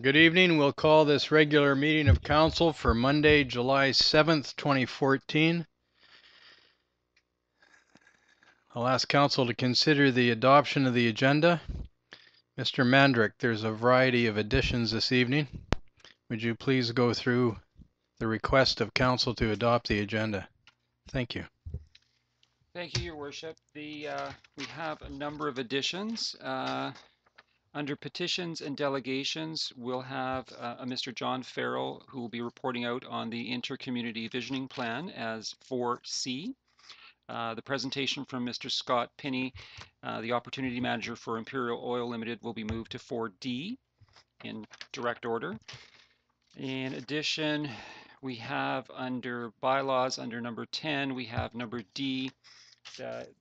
Good evening. We'll call this regular meeting of council for Monday, July 7th, 2014. I'll ask council to consider the adoption of the agenda. Mr. Mandrick, there's a variety of additions this evening. Would you please go through the request of council to adopt the agenda? Thank you. Thank you, Your Worship. We have a number of additions. Under petitions and delegations, we'll have a Mr. John Farrell who will be reporting out on the Intercommunity Visioning Plan as 4C. The presentation from Mr. Scott Pinney, the Opportunity Manager for Imperial Oil Limited, will be moved to 4D in direct order. In addition, we have under bylaws, under number 10, we have number D,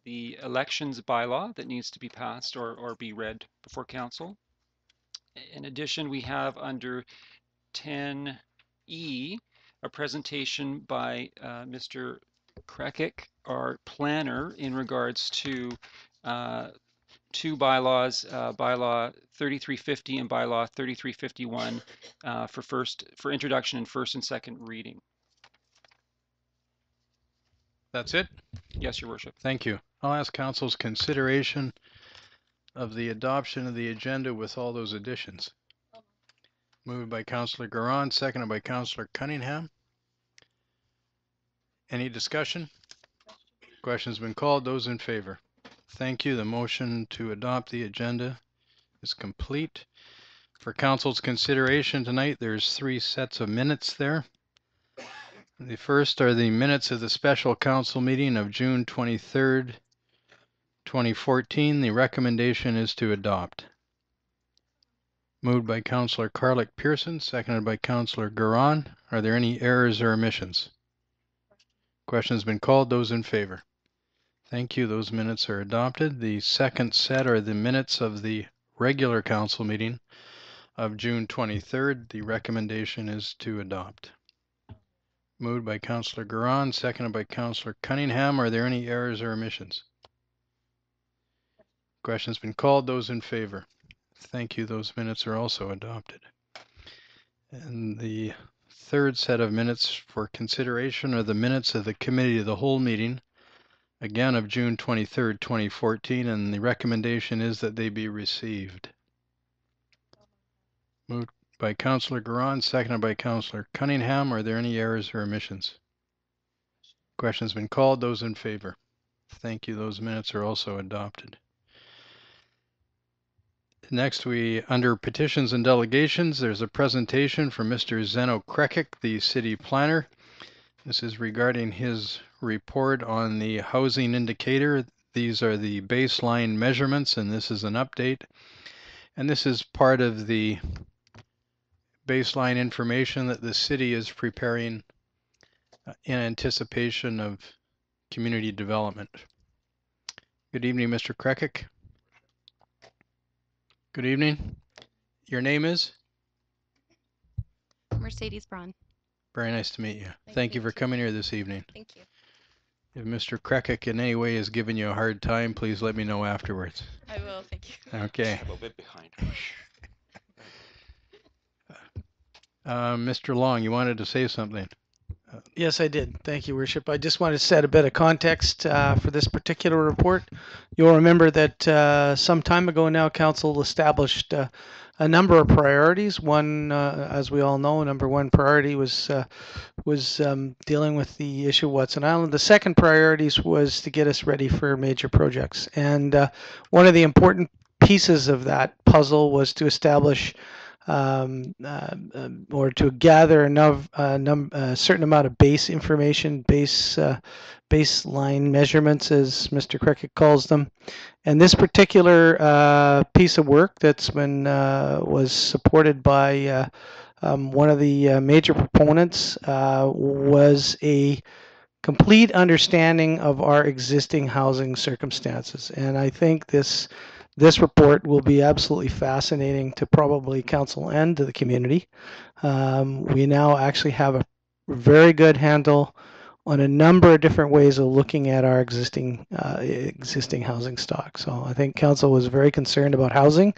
the elections bylaw that needs to be passed or be read before council. In addition, we have under 10E a presentation by Mr. Krekik, our planner, in regards to two bylaws, bylaw 3350 and bylaw 3351 for introduction and first and second reading. That's it? Yes, Your Worship. Thank you. I'll ask council's consideration of the adoption of the agenda with all those additions. Moved by Councillor Garon, seconded by Councillor Cunningham. Any discussion? Question's been called. Those in favor? Thank you. The motion to adopt the agenda is complete. For council's consideration tonight, there's 3 sets of minutes there. The first are the minutes of the special council meeting of June 23rd, 2014. The recommendation is to adopt. Moved by Councillor Carlick Pearson, seconded by Councillor Garon. Are there any errors or omissions? Question's been called. Those in favor? Thank you. Those minutes are adopted. The second set are the minutes of the regular council meeting of June 23rd. The recommendation is to adopt. Moved by Councillor Garon, seconded by Councillor Cunningham. Are there any errors or omissions? Question's been called. Those in favor? Thank you. Those minutes are also adopted. And the third set of minutes for consideration are the minutes of the Committee of the Whole meeting, again of June 23rd, 2014, and the recommendation is that they be received. Moved by Councillor Garon, seconded by Councillor Cunningham. Are there any errors or omissions? Question's been called. Those in favor? Thank you. Those minutes are also adopted. Next, under petitions and delegations, there's a presentation from Mr. Zeno Krekik, the city planner. This is regarding his report on the housing indicator. These are the baseline measurements, and this is an update. And this is part of the baseline information that the city is preparing in anticipation of community development. Good evening, Mr. Krekik. Good evening. Your name is? Mercedes Braun. Very nice to meet you. Thank you for coming here this evening. Thank you. If Mr. Krekik in any way is giving you a hard time, please let me know afterwards. I will, thank you. Okay. A little bit behind. Mr. Long, you wanted to say something? Yes, I did. Thank you, Worship. I just wanted to set a bit of context for this particular report. You'll remember that some time ago now, Council established a number of priorities. One, as we all know, number one priority was dealing with the issue of Watson Island. The second priorities was to get us ready for major projects. And one of the important pieces of that puzzle was to establish or to gather a certain amount of base information, baseline measurements, as Mr. Krekik calls them. And this particular piece of work that's been was supported by one of the major proponents was a complete understanding of our existing housing circumstances. And I think this report will be absolutely fascinating to probably council and to the community. We now actually have a very good handle on a number of different ways of looking at our existing housing stock. So I think council was very concerned about housing.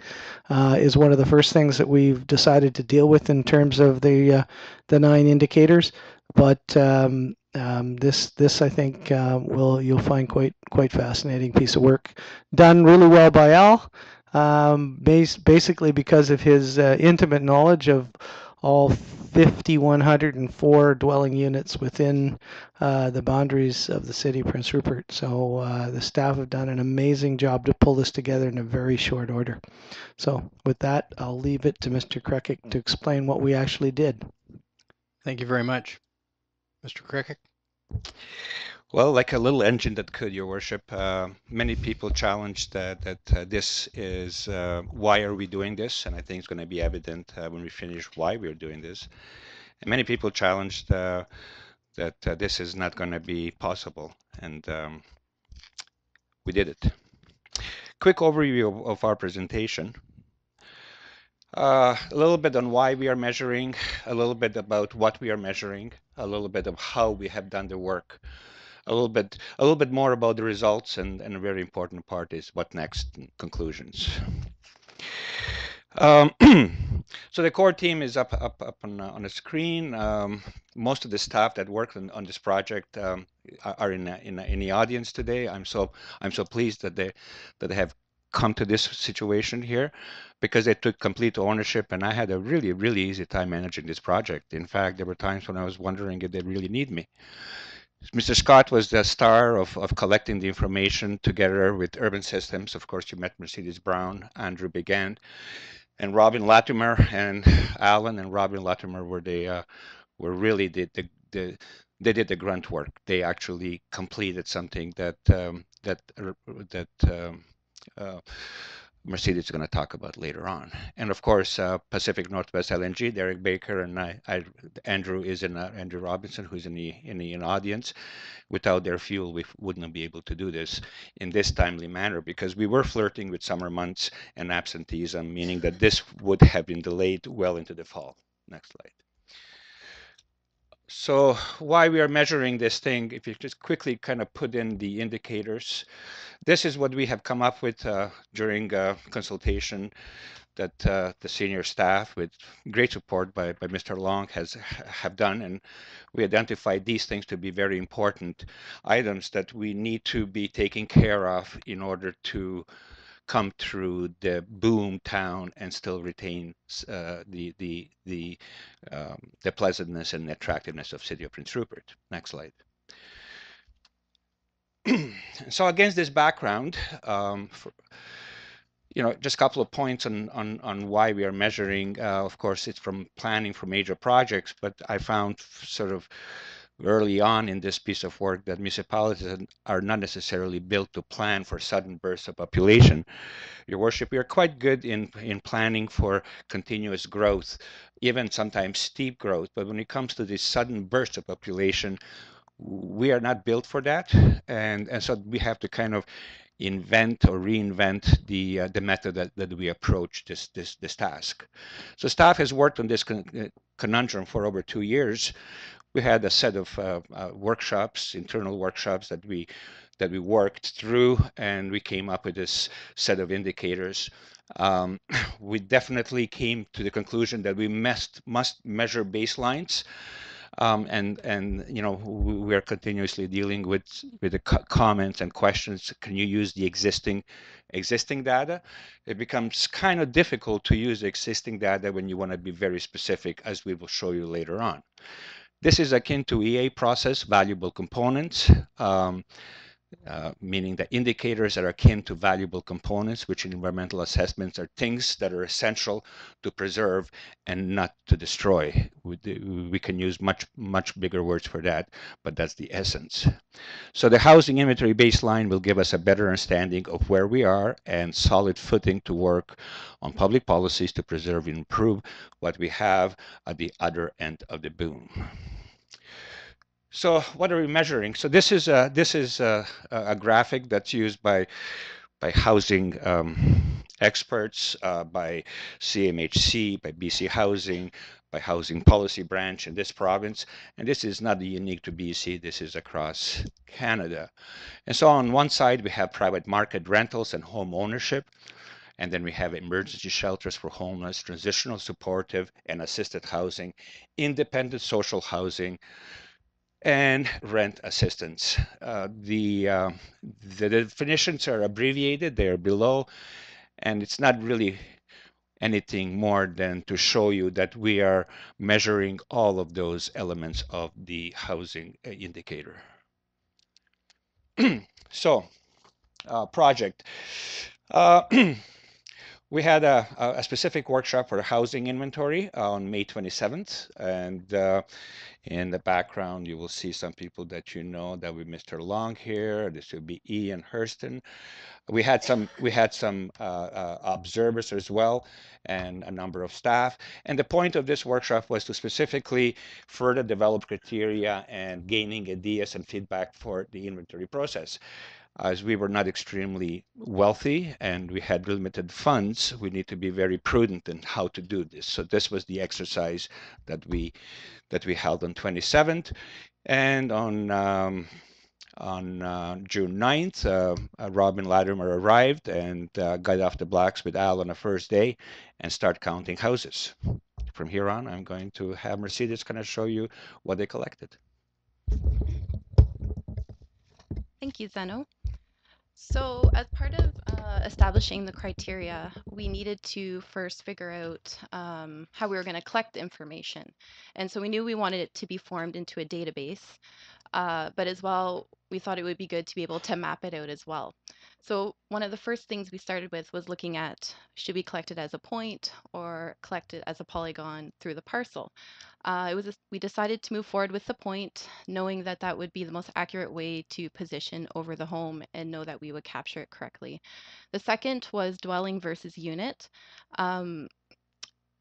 Is one of the first things that we've decided to deal with in terms of the 9 indicators. But this I think you'll find quite fascinating piece of work, done really well by Al. Basically because of his intimate knowledge of all 5,104 dwelling units within the boundaries of the city of Prince Rupert. So the staff have done an amazing job to pull this together in a very short order. So with that, I'll leave it to Mr. Krekic to explain what we actually did. Thank you very much. Mr. Krekic? Well, like a little engine that could, Your Worship. Many people challenged that this is why are we doing this, and I think it's going to be evident when we finish why we're doing this. And many people challenged that this is not going to be possible, and we did it. Quick overview of our presentation. A little bit on why we are measuring, a little bit about what we are measuring, a little bit of how we have done the work, a little bit more about the results, and a very important part is what next, conclusions. So the core team is up on the screen. Most of the staff that worked on this project are in the audience today. I'm so pleased that they have come to this situation here, because they took complete ownership, and I had a really easy time managing this project. In fact, there were times when I was wondering if they really need me. Mr. Scott was the star of collecting the information together with Urban Systems. Of course, you met Mercedes Brown, Andrew Begand, and Robin Latimer, and Alan and Robin Latimer were really they did the grunt work. They actually completed something that Mercedes is going to talk about later on. And of course, Pacific Northwest LNG, Derek Baker, and Andrew Robinson, who's in the audience. Without their fuel, we wouldn't be able to do this in this timely manner, because we were flirting with summer months and absenteeism, meaning that this would have been delayed well into the fall. Next slide. So why we are measuring this thing, if you just quickly kind of put in the indicators, this is what we have come up with during consultation that the senior staff, with great support by Mr. Long, have done, and we identified these things to be very important items that we need to be taking care of in order to come through the boom town and still retain the pleasantness and attractiveness of City of Prince Rupert. Next slide. So against this background, just a couple of points on why we are measuring. Of course, it's from planning for major projects, but I found sort of early on in this piece of work that municipalities are not necessarily built to plan for sudden bursts of population. Your Worship, we are quite good in planning for continuous growth, even sometimes steep growth, but when it comes to this sudden burst of population, we are not built for that, and so we have to kind of invent or reinvent the method that we approach this task. So staff has worked on this conundrum for over 2 years. We had a set of workshops, internal workshops that we worked through, and we came up with this set of indicators. We definitely came to the conclusion that we must measure baselines. And we are continuously dealing with the comments and questions. Can you use the existing data? It becomes kind of difficult to use existing data when you want to be very specific, as we will show you later on. This is akin to EA process, valuable components, meaning the indicators that are akin to valuable components, which in environmental assessments are things that are essential to preserve and not to destroy. We can use much bigger words for that, but that's the essence. So the housing inventory baseline will give us a better understanding of where we are and solid footing to work on public policies to preserve and improve what we have at the other end of the boom. So what are we measuring? So this is a graphic that's used by housing experts, by CMHC, by BC Housing, by Housing Policy Branch in this province. And this is not unique to BC, this is across Canada. And so on one side, we have private market rentals and home ownership. And then we have emergency shelters for homeless, transitional supportive and assisted housing, independent social housing, and rent assistance. The definitions are abbreviated, they are below, and it's not really anything more than to show you that we are measuring all of those elements of the housing indicator. So, project. We had a specific workshop for the housing inventory on May 27th, and in the background you will see some people that you know. That would be Mr. Long here. This would be Ian Hurston. We had some observers as well, and a number of staff. And the point of this workshop was to specifically further develop criteria and gaining ideas and feedback for the inventory process. As we were not extremely wealthy and we had limited funds, we need to be very prudent in how to do this. So this was the exercise that we held on 27th, and on June 9th, Robin Latimer arrived and got off the blocks with Al on the first day and start counting houses. From here on, I'm going to have Mercedes kind of show you what they collected. Thank you, Zeno. So as part of establishing the criteria, we needed to first figure out how we were going to collect the information. And so we knew we wanted it to be formed into a database, but as well, we thought it would be good to be able to map it out as well. So one of the first things we started with was looking at, should we collect it as a point or collect it as a polygon through the parcel? We decided to move forward with the point, knowing that that would be the most accurate way to position over the home and know that we would capture it correctly. The second was dwelling versus unit. Being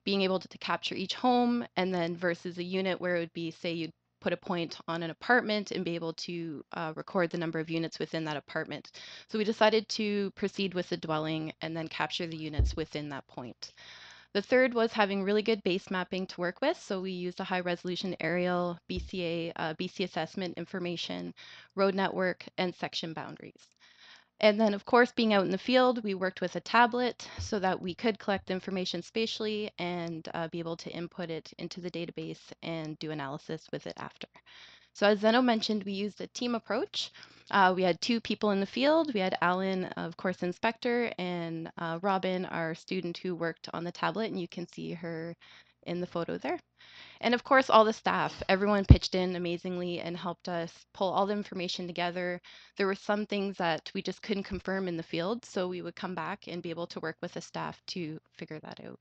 able to capture each home, and then versus a unit where it would be, say, you'd put a point on an apartment and be able to record the number of units within that apartment. So we decided to proceed with the dwelling and then capture the units within that point. The third was having really good base mapping to work with. So we used a high resolution aerial, BCA, BC assessment information, road network, and section boundaries. And then, of course, being out in the field, we worked with a tablet so that we could collect information spatially and be able to input it into the database and do analysis with it after. So as Zeno mentioned, we used a team approach. We had 2 people in the field. We had Alan, of course, inspector, and Robin, our student who worked on the tablet, and you can see her in the photo there. And of course, all the staff, everyone pitched in amazingly and helped us pull all the information together. There were some things that we just couldn't confirm in the field, so we would come back and be able to work with the staff to figure that out.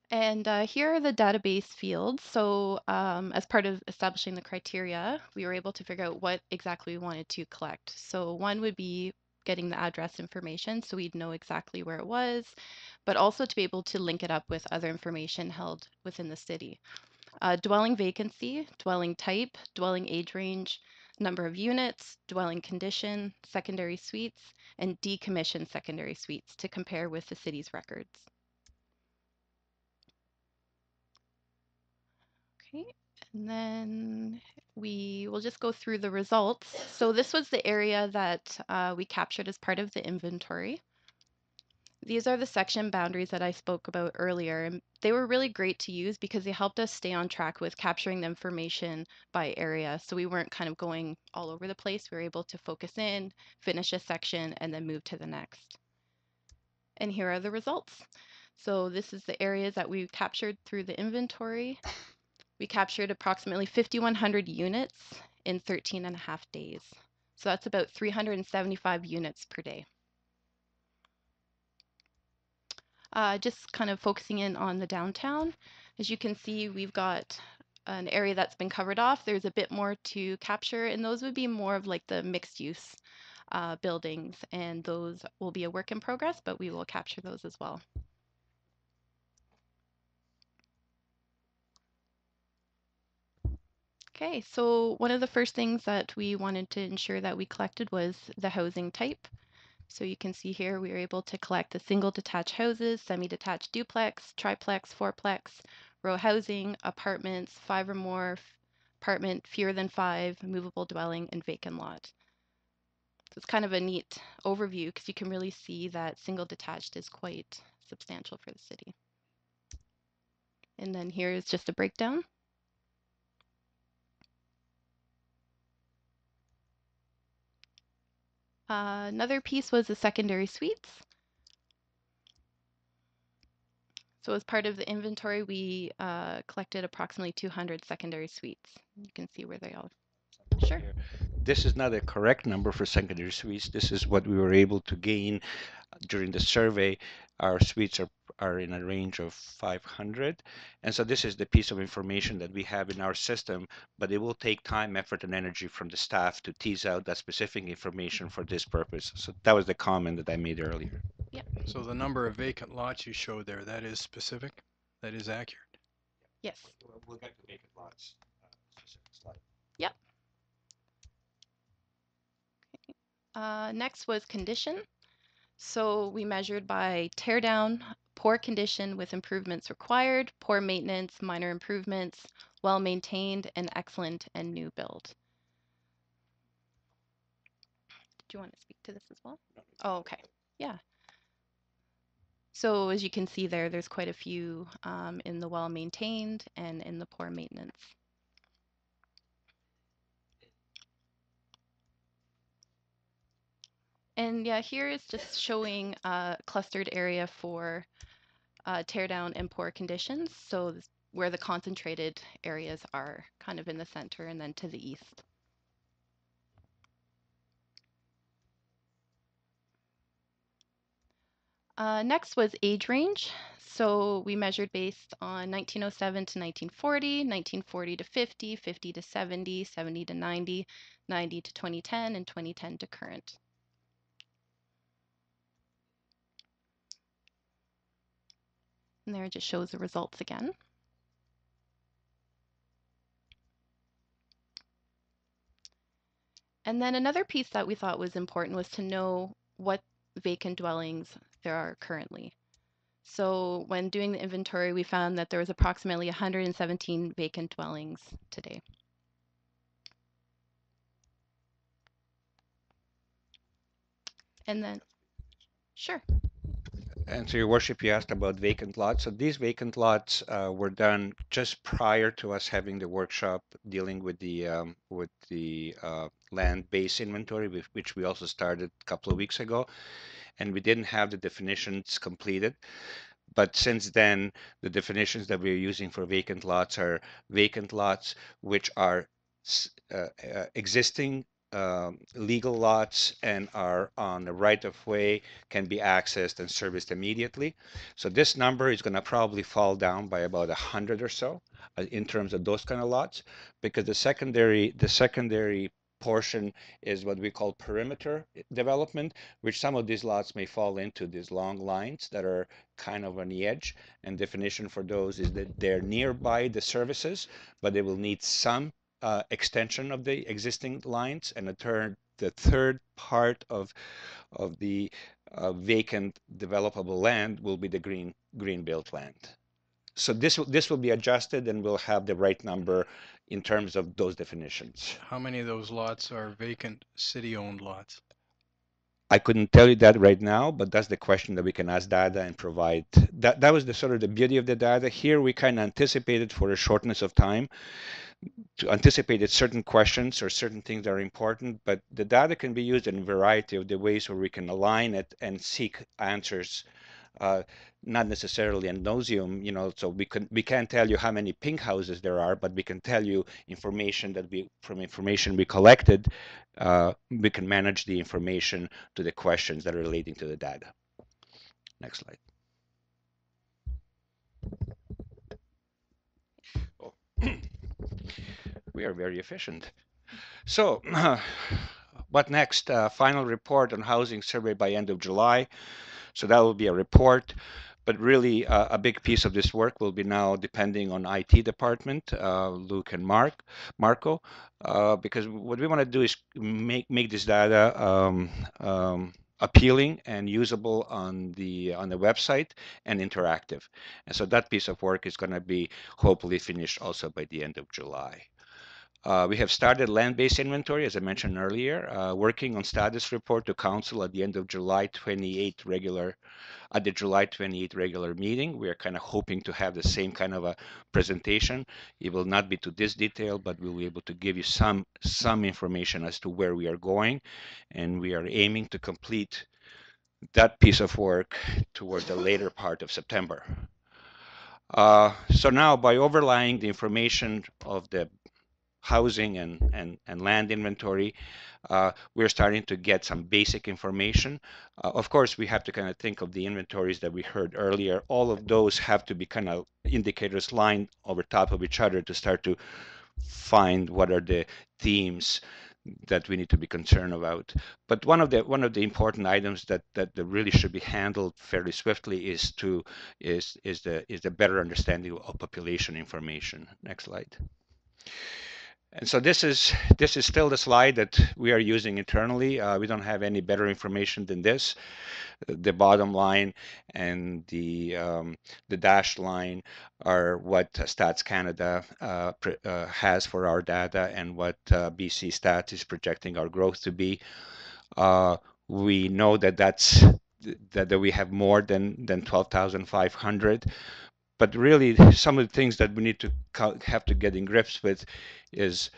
And here are the database fields. So as part of establishing the criteria, we were able to figure out what exactly we wanted to collect. So one would be getting the address information so we'd know exactly where it was, but also to be able to link it up with other information held within the city. Dwelling vacancy, dwelling type, dwelling age range, number of units, dwelling condition, secondary suites, and decommissioned secondary suites to compare with the city's records. Okay, and then we will just go through the results. So this was the area that we captured as part of the inventory. These are the section boundaries that I spoke about earlier, and they were really great to use because they helped us stay on track with capturing the information by area. So we weren't kind of going all over the place. We were able to focus in, finish a section, and then move to the next. And here are the results. So this is the areas that we captured through the inventory. We captured approximately 5,100 units in 13 and a half days. So that's about 375 units per day. Just kind of focusing in on the downtown. As you can see, we've got an area that's been covered off. There's a bit more to capture, and those would be more of like the mixed use buildings, and those will be a work in progress, but we will capture those as well. Okay, so one of the first things that we wanted to ensure that we collected was the housing type. So you can see here we were able to collect the single detached houses, semi-detached duplex, triplex, fourplex, row housing, apartments, 5 or more, apartment, fewer than 5, movable dwelling, and vacant lot. So it's kind of a neat overview because you can really see that single detached is quite substantial for the city. And then here is just a breakdown. Another piece was the secondary suites. So as part of the inventory, we collected approximately 200 secondary suites. You can see where they all. Sure. Here. This is not a correct number for secondary suites. This is what we were able to gain during the survey. Our suites are in a range of 500. And so this is the piece of information that we have in our system, but it will take time, effort, and energy from the staff to tease out that specific information for this purpose. So that was the comment that I made earlier. So the number of vacant lots you showed there, that is specific? That is accurate? Yes. We'll get to vacant lots. Specific slide. Yep. Next was condition. So we measured by tear down, poor condition with improvements required, poor maintenance, minor improvements, well maintained, and excellent and new build. Do you want to speak to this as well? Oh, okay. Yeah. So as you can see there, there's quite a few in the well maintained and in the poor maintenance. And yeah, here is just showing a clustered area for tear down and poor conditions. So where the concentrated areas are kind of in the center and then to the east. Next was age range. So we measured based on 1907 to 1940, 1940 to 50, 50 to 70, 70 to 90, 90 to 2010, and 2010 to current. And there it just shows the results again. And then another piece that we thought was important was to know what vacant dwellings there are currently. So when doing the inventory, we found that there was approximately 117 vacant dwellings today. And then, sure. And so, Your Worship, you asked about vacant lots. So these vacant lots were done just prior to us having the workshop dealing with the land-based inventory, which we also started a couple of weeks ago, and we didn't have the definitions completed. But since then, the definitions that we're using for vacant lots are vacant lots which are existing legal lots and are on the right of way, can be accessed and serviced immediately. So this number is going to probably fall down by about 100 or so in terms of those kind of lots, because the secondary portion is what we call perimeter development, which some of these lots may fall into these long lines that are kind of on the edge. And definition for those is that they're nearby the services, but they will need some extension of the existing lines. And the third part of the vacant developable land will be the green built land. So this will be adjusted, and we'll have the right number in terms of those definitions. How many of those lots are vacant city-owned lots? I couldn't tell you that right now, but that's the question that we can ask data and provide. That was the sort of the beauty of the data. Here we kind of anticipated for a shortness of time to anticipate certain questions or certain things that are important, but the data can be used in a variety of the ways where we can align it and seek answers, not necessarily ad nauseum, so we can't tell you how many pink houses there are, but we can tell you information from information we collected, we can manage the information to the questions that are relating to the data. Next slide. Oh. We are very efficient. So what next? Final report on housing survey by end of July. So that will be a report, but really a big piece of this work will be now depending on IT department, Luke and Marco, because what we want to do is make this data appealing and usable on the website and interactive. And so that piece of work is going to be hopefully finished also by the end of July. We have started land-based inventory, as I mentioned earlier, working on status report to council at the end of July 28 regular, at the July 28 regular meeting. We are kind of hoping to have the same kind of a presentation. It will not be to this detail, but we'll be able to give you some information as to where we are going, and we are aiming to complete that piece of work toward the later part of September. So now, by overlaying the information of the housing and land inventory, we're starting to get some basic information. Of course, we have to kind of think of the inventories that we heard earlier. All of those have to be kind of indicators lined over top of each other to start to find what are the themes that we need to be concerned about. But one of the important items that really should be handled fairly swiftly is the better understanding of population information. Next slide. And so this is still the slide that we are using internally. We don't have any better information than this. The bottom line and the dashed line are what Stats Canada has for our data and what BC Stats is projecting our growth to be. We know that we have more than 12,500. But really, some of the things that we need to have to get in grips with is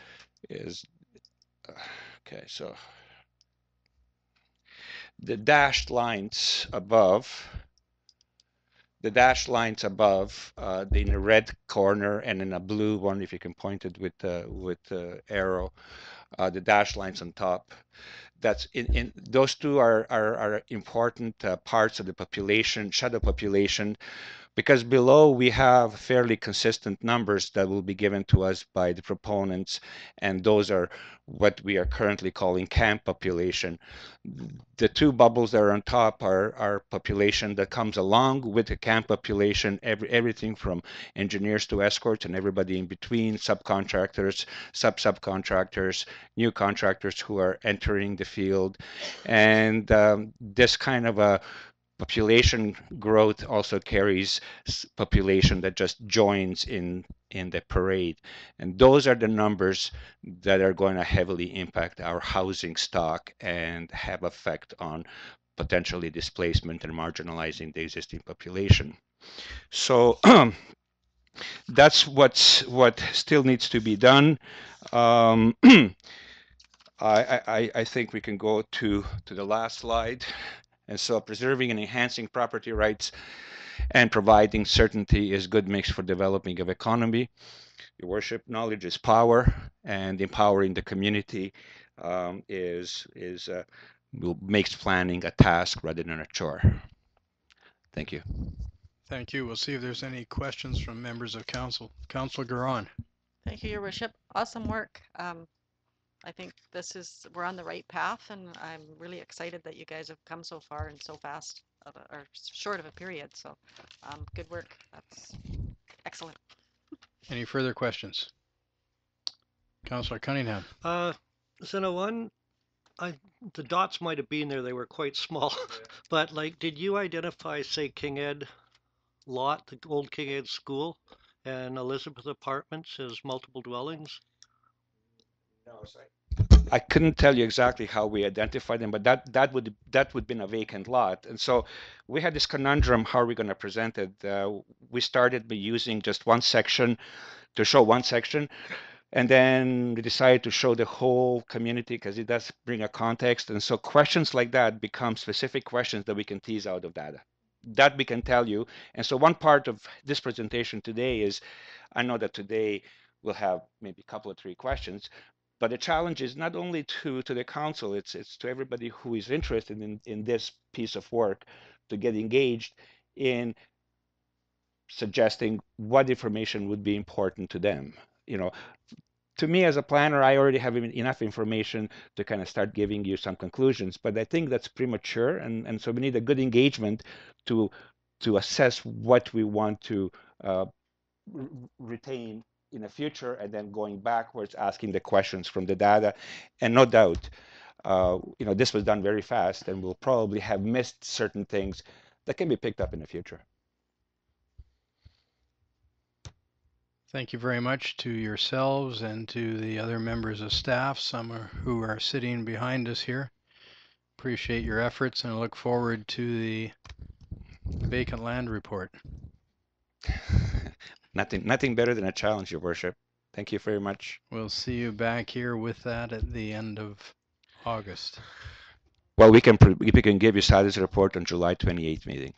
okay. So the dashed lines above, in the red corner and in a blue one, if you can point it with the arrow, the dashed lines on top. That's in those two are important parts of the population, shadow population, because below we have fairly consistent numbers that will be given to us by the proponents, and those are what we are currently calling camp population. The two bubbles that are on top are population that comes along with the camp population, everything from engineers to escorts and everybody in between, subcontractors, subcontractors, new contractors who are entering the field. And this kind of a population growth also carries population that just joins in the parade. And those are the numbers that are going to heavily impact our housing stock and have effect on potentially displacement and marginalizing the existing population. So that's what still needs to be done. I think we can go to the last slide. And so preserving and enhancing property rights and providing certainty is good mix for developing of economy. Your worship, knowledge is power, and empowering the community makes planning a task rather than a chore. Thank you. Thank you. We'll see if there's any questions from members of council. Councillor Garon. Thank you, Your Worship. Awesome work. I think we're on the right path, and I'm really excited that you guys have come so far in so fast or short of a period. So good work. That's excellent. Any further questions? Councillor Cunningham. Zena, one, the dots might have been there. They were quite small. But like, did you identify, say, King Ed lot, the old King Ed school, and Elizabeth Apartments as multiple dwellings? No, sorry. I couldn't tell you exactly how we identified them, but that would have been a vacant lot. And so we had this conundrum: how are we going to present it? We started by using just one section to show one section, and then we decided to show the whole community because it does bring a context. And so questions like that become specific questions that we can tease out of data. That we can tell you. And so one part of this presentation today is, I know that today we'll have maybe a couple of 3 questions, but the challenge is not only to the council, it's to everybody who is interested in this piece of work to get engaged in suggesting what information would be important to them. You know, to me as a planner, I already have enough information to kind of start giving you some conclusions, but I think that's premature, and so we need a good engagement to assess what we want to retain in the future, and then going backwards, asking the questions from the data. And no doubt, this was done very fast, and we'll probably have missed certain things that can be picked up in the future. Thank you very much to yourselves and to the other members of staff, who are sitting behind us here. Appreciate your efforts and I look forward to the vacant land report. Nothing better than a challenge, Your Worship. Thank you very much. We'll see you back here with that at the end of August. Well, we can give you status report on July 28th meeting.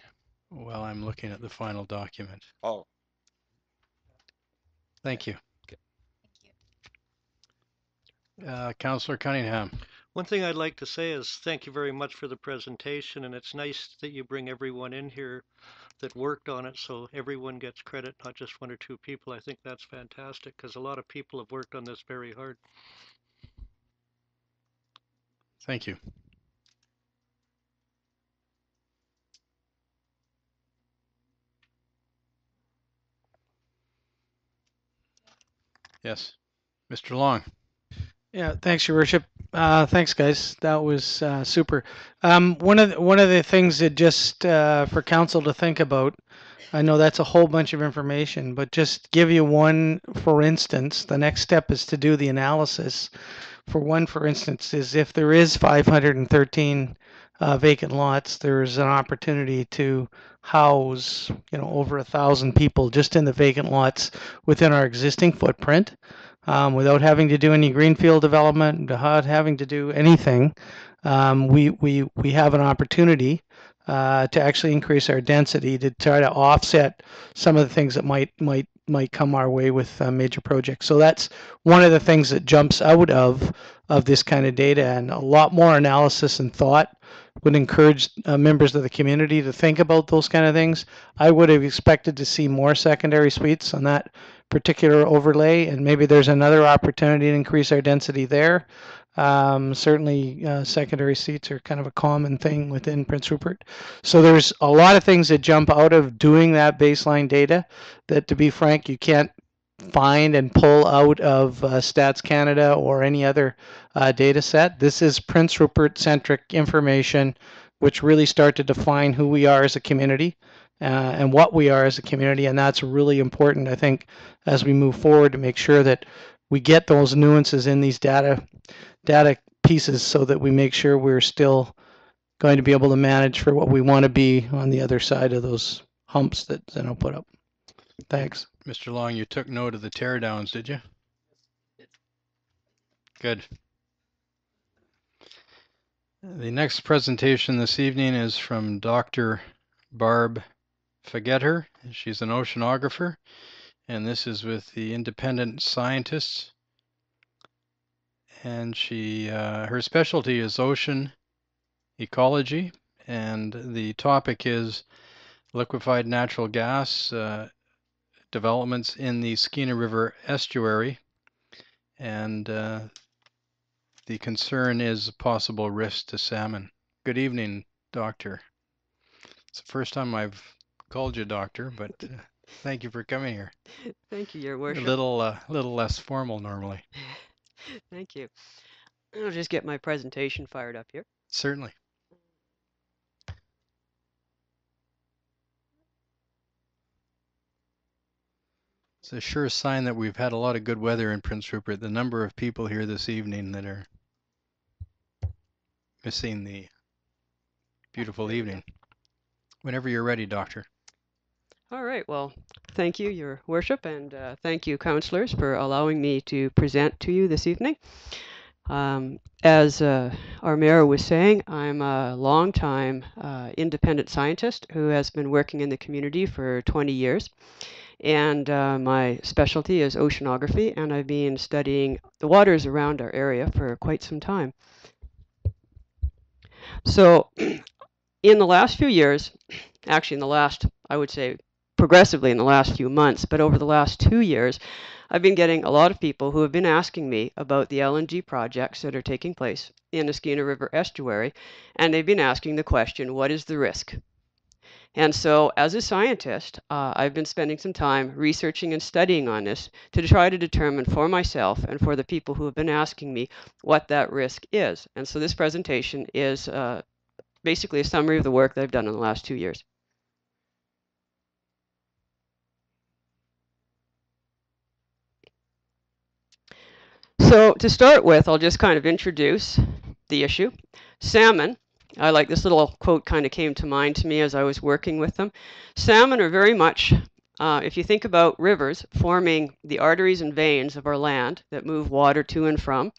Well, I'm looking at the final document. Oh. Thank you. Okay. Councillor Cunningham. One thing I'd like to say is thank you very much for the presentation, and it's nice that you bring everyone in here that worked on it so everyone gets credit, not just one or two people. I think that's fantastic because a lot of people have worked on this very hard. Thank you. Yes, Mr. Long. Yeah, thanks, Your Worship. Thanks, guys. That was super. One of the things that just for council to think about, I know that's a whole bunch of information, but just give you one, for instance, the next step is to do the analysis. For instance, is if there is 513 vacant lots, there's an opportunity to house, over 1,000 people just in the vacant lots within our existing footprint. Without having to do any greenfield development, without having to do anything, we have an opportunity to actually increase our density to try to offset some of the things that might come our way with major projects. So that's one of the things that jumps out of this kind of data, and a lot more analysis and thought would encourage members of the community to think about those kind of things. I would have expected to see more secondary suites on that particular overlay, and maybe there's another opportunity to increase our density there. Certainly secondary seats are kind of a common thing within Prince Rupert. So there's a lot of things that jump out of doing that baseline data that, to be frank, you can't find and pull out of Stats Canada or any other data set. This is Prince Rupert centric information which really start to define who we are as a community and what we are as a community, and that's really important, I think, as we move forward to make sure that we get those nuances in these data pieces so that we make sure we're still going to be able to manage for what we want to be on the other side of those humps that Zeno put up. Thanks. Mr. Long, you took note of the teardowns, did you? Good. The next presentation this evening is from Dr. Barb Fagetter. She's an oceanographer, and this is with the independent scientists. And her specialty is ocean ecology, and the topic is liquefied natural gas developments in the Skeena River estuary, and the concern is possible risk to salmon. Good evening, Doctor. It's the first time I've called you Doctor, but thank you for coming here. Thank you, Your Worship. A little less formal normally. Thank you. I'll just get my presentation fired up here. Certainly. It's a sure sign that we've had a lot of good weather in Prince Rupert. The number of people here this evening that are missing the beautiful evening. Whenever you're ready, Doctor. All right. Well, thank you, Your Worship, and thank you, councillors, for allowing me to present to you this evening. As our mayor was saying, I'm a long-time independent scientist who has been working in the community for 20 years. And my specialty is oceanography, and I've been studying the waters around our area for quite some time. So in the last few years, actually in the last, I would say progressively in the last few months, but over the last 2 years, I've been getting a lot of people who have been asking me about the LNG projects that are taking place in the Skeena River estuary, and they've been asking the question, what is the risk? And so, as a scientist, I've been spending some time researching and studying on this to try to determine for myself and for the people who have been asking me what that risk is. And so this presentation is basically a summary of the work that I've done in the last 2 years. So to start with, I'll just kind of introduce the issue. Salmon, I like this little quote kind of came to mind to me as I was working with them. Salmon are very much, if you think about rivers forming the arteries and veins of our land that move water to and from,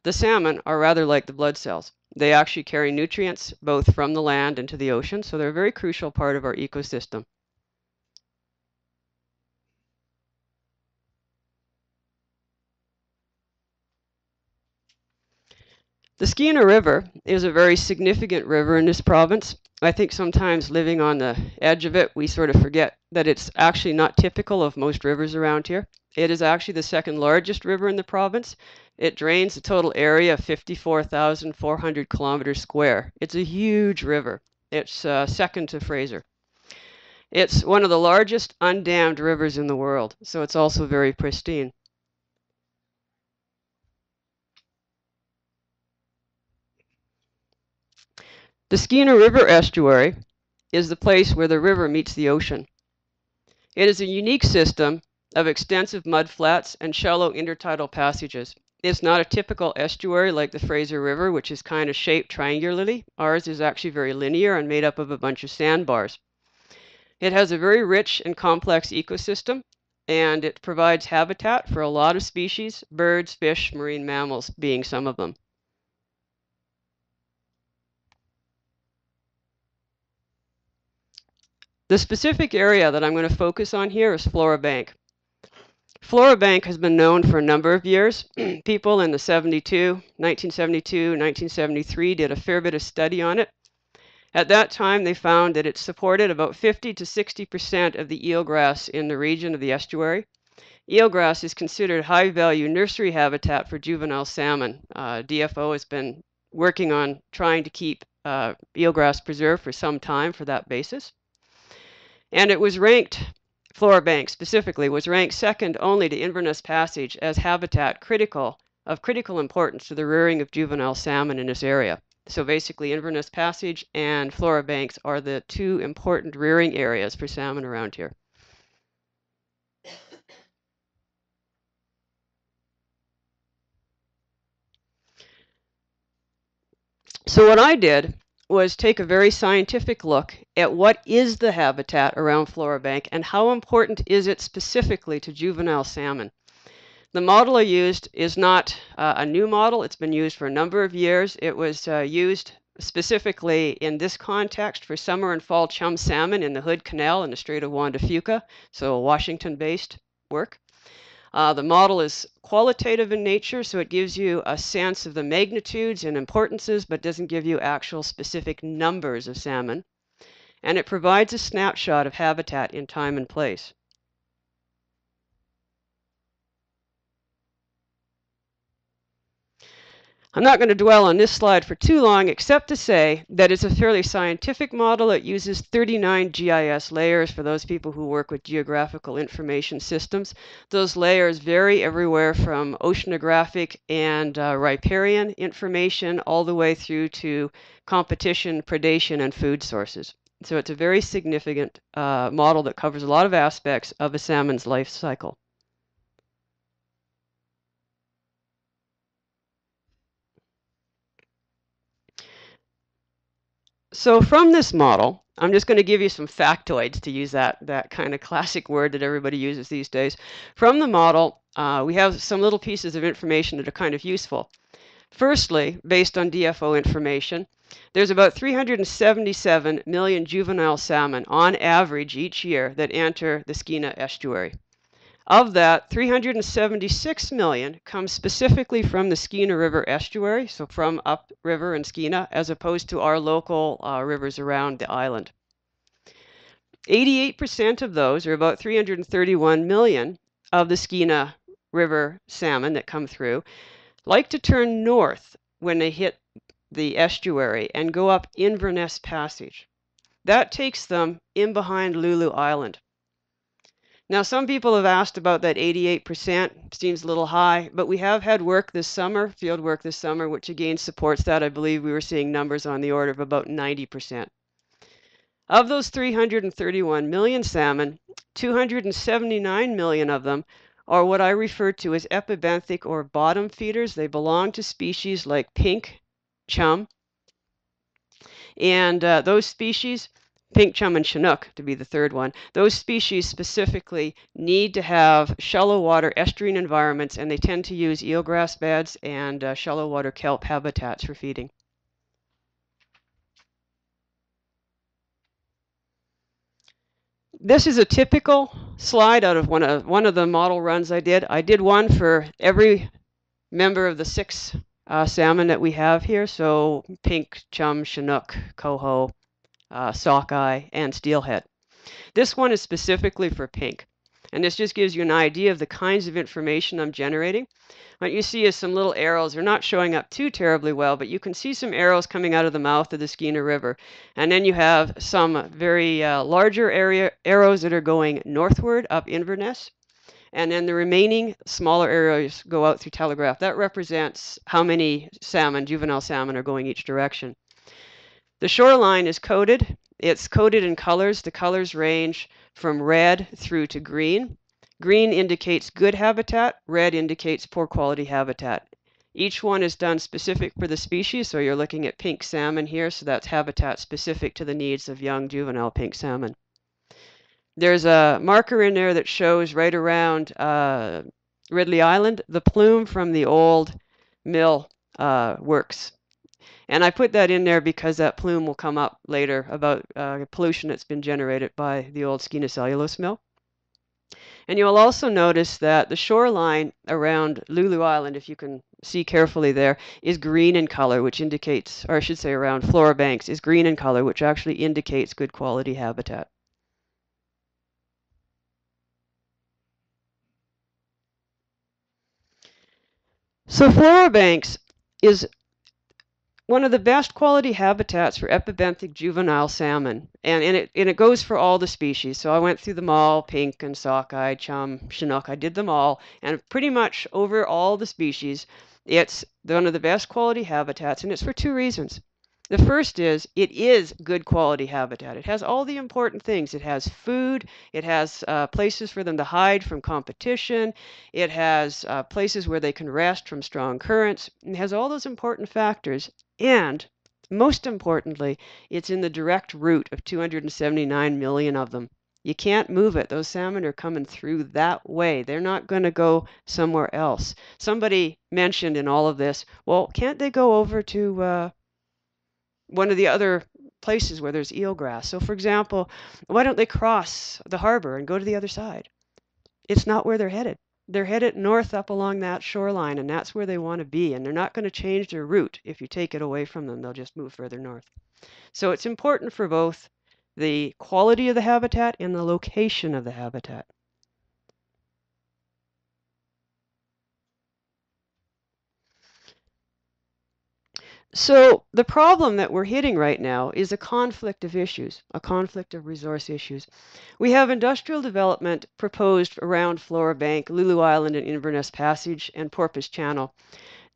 the salmon are rather like the blood cells. They actually carry nutrients both from the land into the ocean, so they're a very crucial part of our ecosystem. The Skeena River is a very significant river in this province. I think sometimes living on the edge of it, we sort of forget that it's actually not typical of most rivers around here. It is actually the second largest river in the province. It drains a total area of 54,400 kilometers square. It's a huge river. It's second to Fraser. It's one of the largest undammed rivers in the world, so it's also very pristine. The Skeena River estuary is the place where the river meets the ocean. It is a unique system of extensive mudflats and shallow intertidal passages. It's not a typical estuary like the Fraser River, which is kind of shaped triangularly. Ours is actually very linear and made up of a bunch of sandbars. It has a very rich and complex ecosystem, and it provides habitat for a lot of species, birds, fish, marine mammals being some of them. The specific area that I'm going to focus on here is Flora Bank. Flora Bank has been known for a number of years. People in the 1972, 1973 did a fair bit of study on it. At that time, they found that it supported about 50 to 60% of the eelgrass in the region of the estuary. Eelgrass is considered high-value nursery habitat for juvenile salmon. DFO has been working on trying to keep eelgrass preserved for some time for that basis. And it was ranked, Flora Bank specifically, was ranked second only to Inverness Passage as habitat of critical importance to the rearing of juvenile salmon in this area. So basically Inverness Passage and Flora Banks are the two important rearing areas for salmon around here. So what I did was take a very scientific look at what is the habitat around Flora Bank and how important is it specifically to juvenile salmon. The model I used is not a new model. It's been used for a number of years. It was used specifically in this context for summer and fall chum salmon in the Hood Canal in the Strait of Juan de Fuca, so Washington-based work. The model is qualitative in nature, so it gives you a sense of the magnitudes and importances, but doesn't give you actual specific numbers of salmon. And it provides a snapshot of habitat in time and place. I'm not going to dwell on this slide for too long, except to say that it's a fairly scientific model. It uses 39 GIS layers for those people who work with geographical information systems. Those layers vary everywhere from oceanographic and riparian information all the way through to competition, predation, and food sources. So it's a very significant model that covers a lot of aspects of a salmon's life cycle. So from this model, I'm just going to give you some factoids, to use that kind of classic word that everybody uses these days. From the model, we have some little pieces of information that are kind of useful. Firstly, based on DFO information, there's about 377 million juvenile salmon on average each year that enter the Skeena estuary. Of that, 376 million comes specifically from the Skeena River estuary, so from upriver in Skeena, as opposed to our local rivers around the island. 88% of those, or about 331 million of the Skeena River salmon that come through, like to turn north when they hit the estuary and go up Inverness Passage. That takes them in behind Lulu Island. Now, some people have asked about that 88%, seems a little high, but we have had work this summer, field work this summer, which again supports that. I believe we were seeing numbers on the order of about 90%. Of those 331 million salmon, 279 million of them are what I refer to as epibenthic or bottom feeders. They belong to species like pink chum. And those species, pink chum and chinook to be the third one, those species specifically need to have shallow water estuarine environments, and they tend to use eelgrass beds and shallow water kelp habitats for feeding. This is a typical slide out of one of the model runs I did. I did one for every member of the 6 salmon that we have here. So pink, chum, chinook, coho, sockeye, and steelhead. This one is specifically for pink. And this just gives you an idea of the kinds of information I'm generating. What you see is some little arrows. They're not showing up too terribly well, but you can see some arrows coming out of the mouth of the Skeena River. And then you have some very larger arrows that are going northward up Inverness. And then the remaining smaller arrows go out through Telegraph. That represents how many salmon, juvenile salmon, are going each direction. The shoreline is coded. It's coded in colors. The colors range from red through to green. Green indicates good habitat. Red indicates poor quality habitat. Each one is done specific for the species. So you're looking at pink salmon here. So that's habitat specific to the needs of young juvenile pink salmon. There's a marker in there that shows right around Ridley Island, the plume from the old mill works. And I put that in there because that plume will come up later about pollution that's been generated by the old Skeena cellulose mill. And you'll also notice that the shoreline around Lulu Island, if you can see carefully there, is green in color, which indicates, or I should say around Flora Banks, is green in color, which actually indicates good quality habitat. So Flora Banks is one of the best quality habitats for epibenthic juvenile salmon, and it goes for all the species. So I went through them all, pink and sockeye, chum, chinook, I did them all, and pretty much over all the species, it's one of the best quality habitats, and it's for 2 reasons. The first is it is good quality habitat. It has all the important things. It has food. It has places for them to hide from competition. It has places where they can rest from strong currents. It has all those important factors. And most importantly, it's in the direct route of 279 million of them. You can't move it. Those salmon are coming through that way. They're not going to go somewhere else. Somebody mentioned in all of this, well, can't they go over to one of the other places where there's eelgrass? So for example, why don't they cross the harbor and go to the other side? It's not where they're headed. They're headed north up along that shoreline, and that's where they want to be. And they're not going to change their route if you take it away from them. They'll just move further north. So it's important for both the quality of the habitat and the location of the habitat. So the problem that we're hitting right now is a conflict of issues, a conflict of resource issues. We have industrial development proposed around Flora Bank, Lulu Island and Inverness Passage, and Porpoise Channel.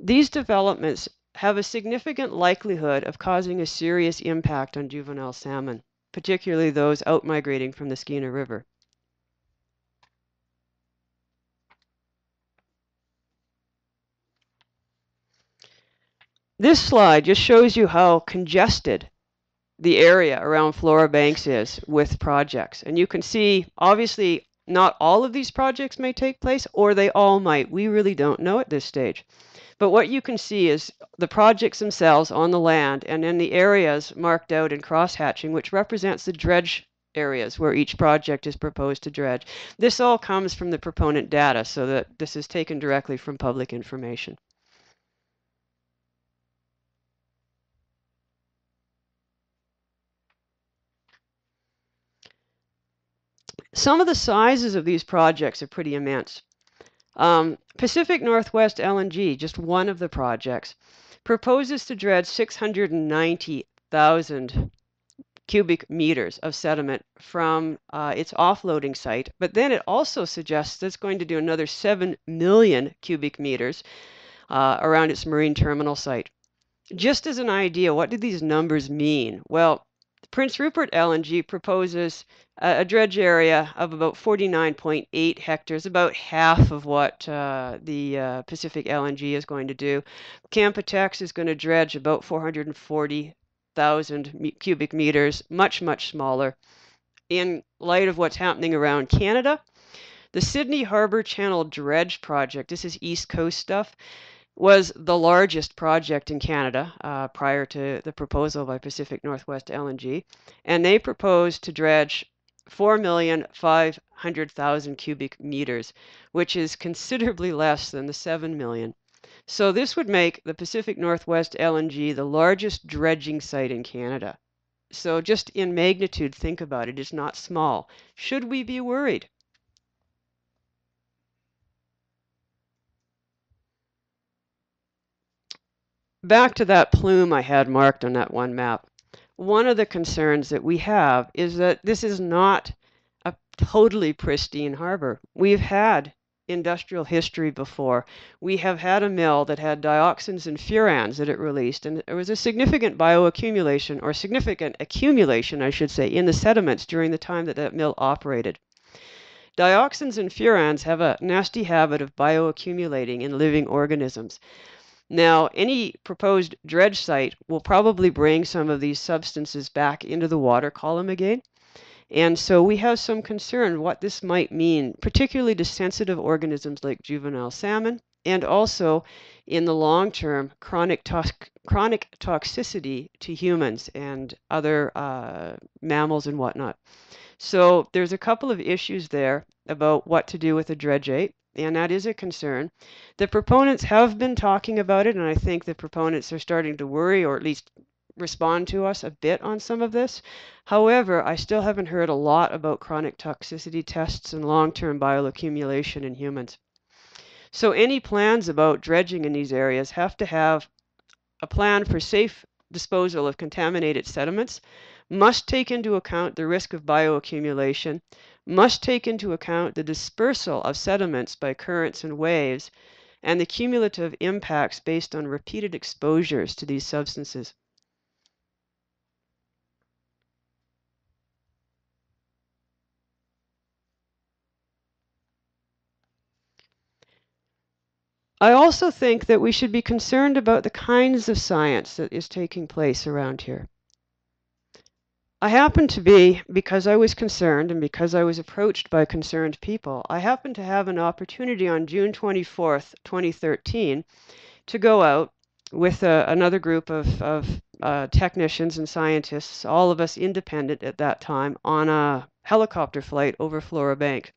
These developments have a significant likelihood of causing a serious impact on juvenile salmon, particularly those outmigrating from the Skeena River. This slide just shows you how congested the area around Flora Banks is with projects. And you can see, obviously, not all of these projects may take place, or they all might. We really don't know at this stage. But what you can see is the projects themselves on the land, and then the areas marked out in cross-hatching, which represents the dredge areas where each project is proposed to dredge. This all comes from the proponent data, so that this is taken directly from public information. Some of the sizes of these projects are pretty immense. Pacific Northwest LNG, just one of the projects, proposes to dredge 690,000 cubic meters of sediment from its offloading site. But then it also suggests that it's going to do another 7 million cubic meters around its marine terminal site. Just as an idea, what do these numbers mean? Well, Prince Rupert LNG proposes a dredge area of about 49.8 hectares, about half of what the Pacific LNG is going to do. Canpotex is going to dredge about 440,000 cubic meters, much, much smaller. In light of what's happening around Canada, the Sydney Harbour Channel Dredge Project, this is East Coast stuff, was the largest project in Canada prior to the proposal by Pacific Northwest LNG, and they proposed to dredge 4,500,000 cubic meters, which is considerably less than the 7 million. So this would make the Pacific Northwest LNG the largest dredging site in Canada. So just in magnitude, think about it, it's not small. Should we be worried? Back to that plume I had marked on that one map. One of the concerns that we have is that this is not a totally pristine harbor. We've had industrial history before. We have had a mill that had dioxins and furans that it released, and there was a significant bioaccumulation, or significant accumulation, I should say, in the sediments during the time that that mill operated. Dioxins and furans have a nasty habit of bioaccumulating in living organisms. Now, any proposed dredge site will probably bring some of these substances back into the water column again. And so we have some concern what this might mean, particularly to sensitive organisms like juvenile salmon, and also in the long term, chronic toxicity to humans and other mammals and whatnot. So there's a couple of issues there about what to do with a dredgeate, and that is a concern. The proponents have been talking about it, and I think the proponents are starting to worry, or at least respond to us a bit on some of this. However, I still haven't heard a lot about chronic toxicity tests and long-term bioaccumulation in humans. So any plans about dredging in these areas have to have a plan for safe disposal of contaminated sediments, must take into account the risk of bioaccumulation, must take into account the dispersal of sediments by currents and waves, and the cumulative impacts based on repeated exposures to these substances. I also think that we should be concerned about the kinds of science that is taking place around here. I happen to be, because I was concerned and because I was approached by concerned people, I happened to have an opportunity on June 24th, 2013, to go out with another group of technicians and scientists, all of us independent at that time, on a helicopter flight over Flora Bank.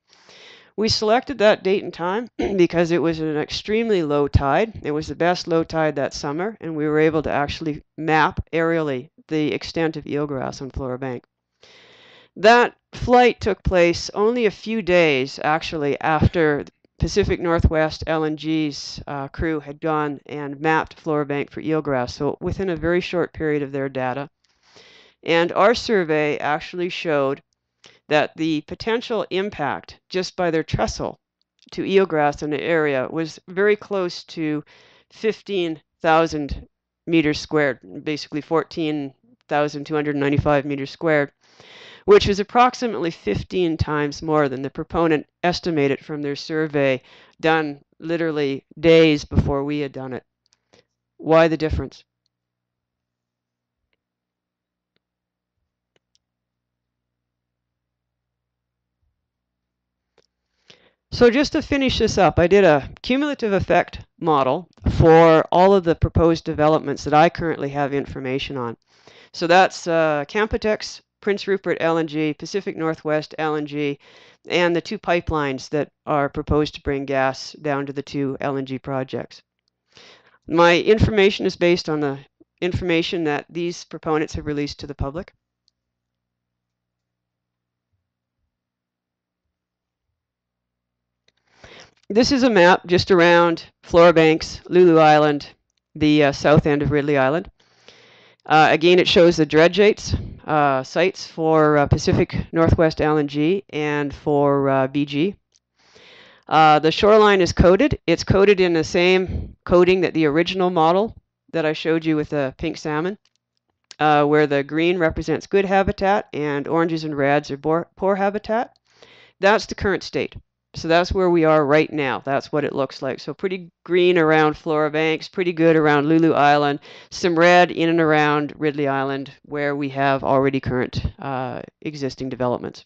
We selected that date and time because it was an extremely low tide. It was the best low tide that summer, and we were able to actually map aerially the extent of eelgrass on Flora Bank. That flight took place only a few days, actually, after Pacific Northwest LNG's crew had gone and mapped Flora Bank for eelgrass, so within a very short period of their data. And our survey actually showed that the potential impact just by their trestle to eelgrass in the area was very close to 15,000 meters squared, basically 14,295 meters squared, which was approximately 15 times more than the proponent estimated from their survey done literally days before we had done it. Why the difference? So just to finish this up, I did a cumulative effect model for all of the proposed developments that I currently have information on. So that's Canpotex, Prince Rupert LNG, Pacific Northwest LNG, and the two pipelines that are proposed to bring gas down to the two LNG projects. My information is based on the information that these proponents have released to the public. This is a map just around Flora Banks, Lulu Island, the south end of Ridley Island. Again, it shows the dredgeates sites for Pacific Northwest LNG and for BG. The shoreline is coated. It's coated in the same coating that the original model that I showed you with the pink salmon, where the green represents good habitat and oranges and reds are poor habitat. That's the current state. So that's where we are right now. That's what it looks like. So pretty green around Flora Banks, pretty good around Lulu Island, some red in and around Ridley Island where we have already current existing developments.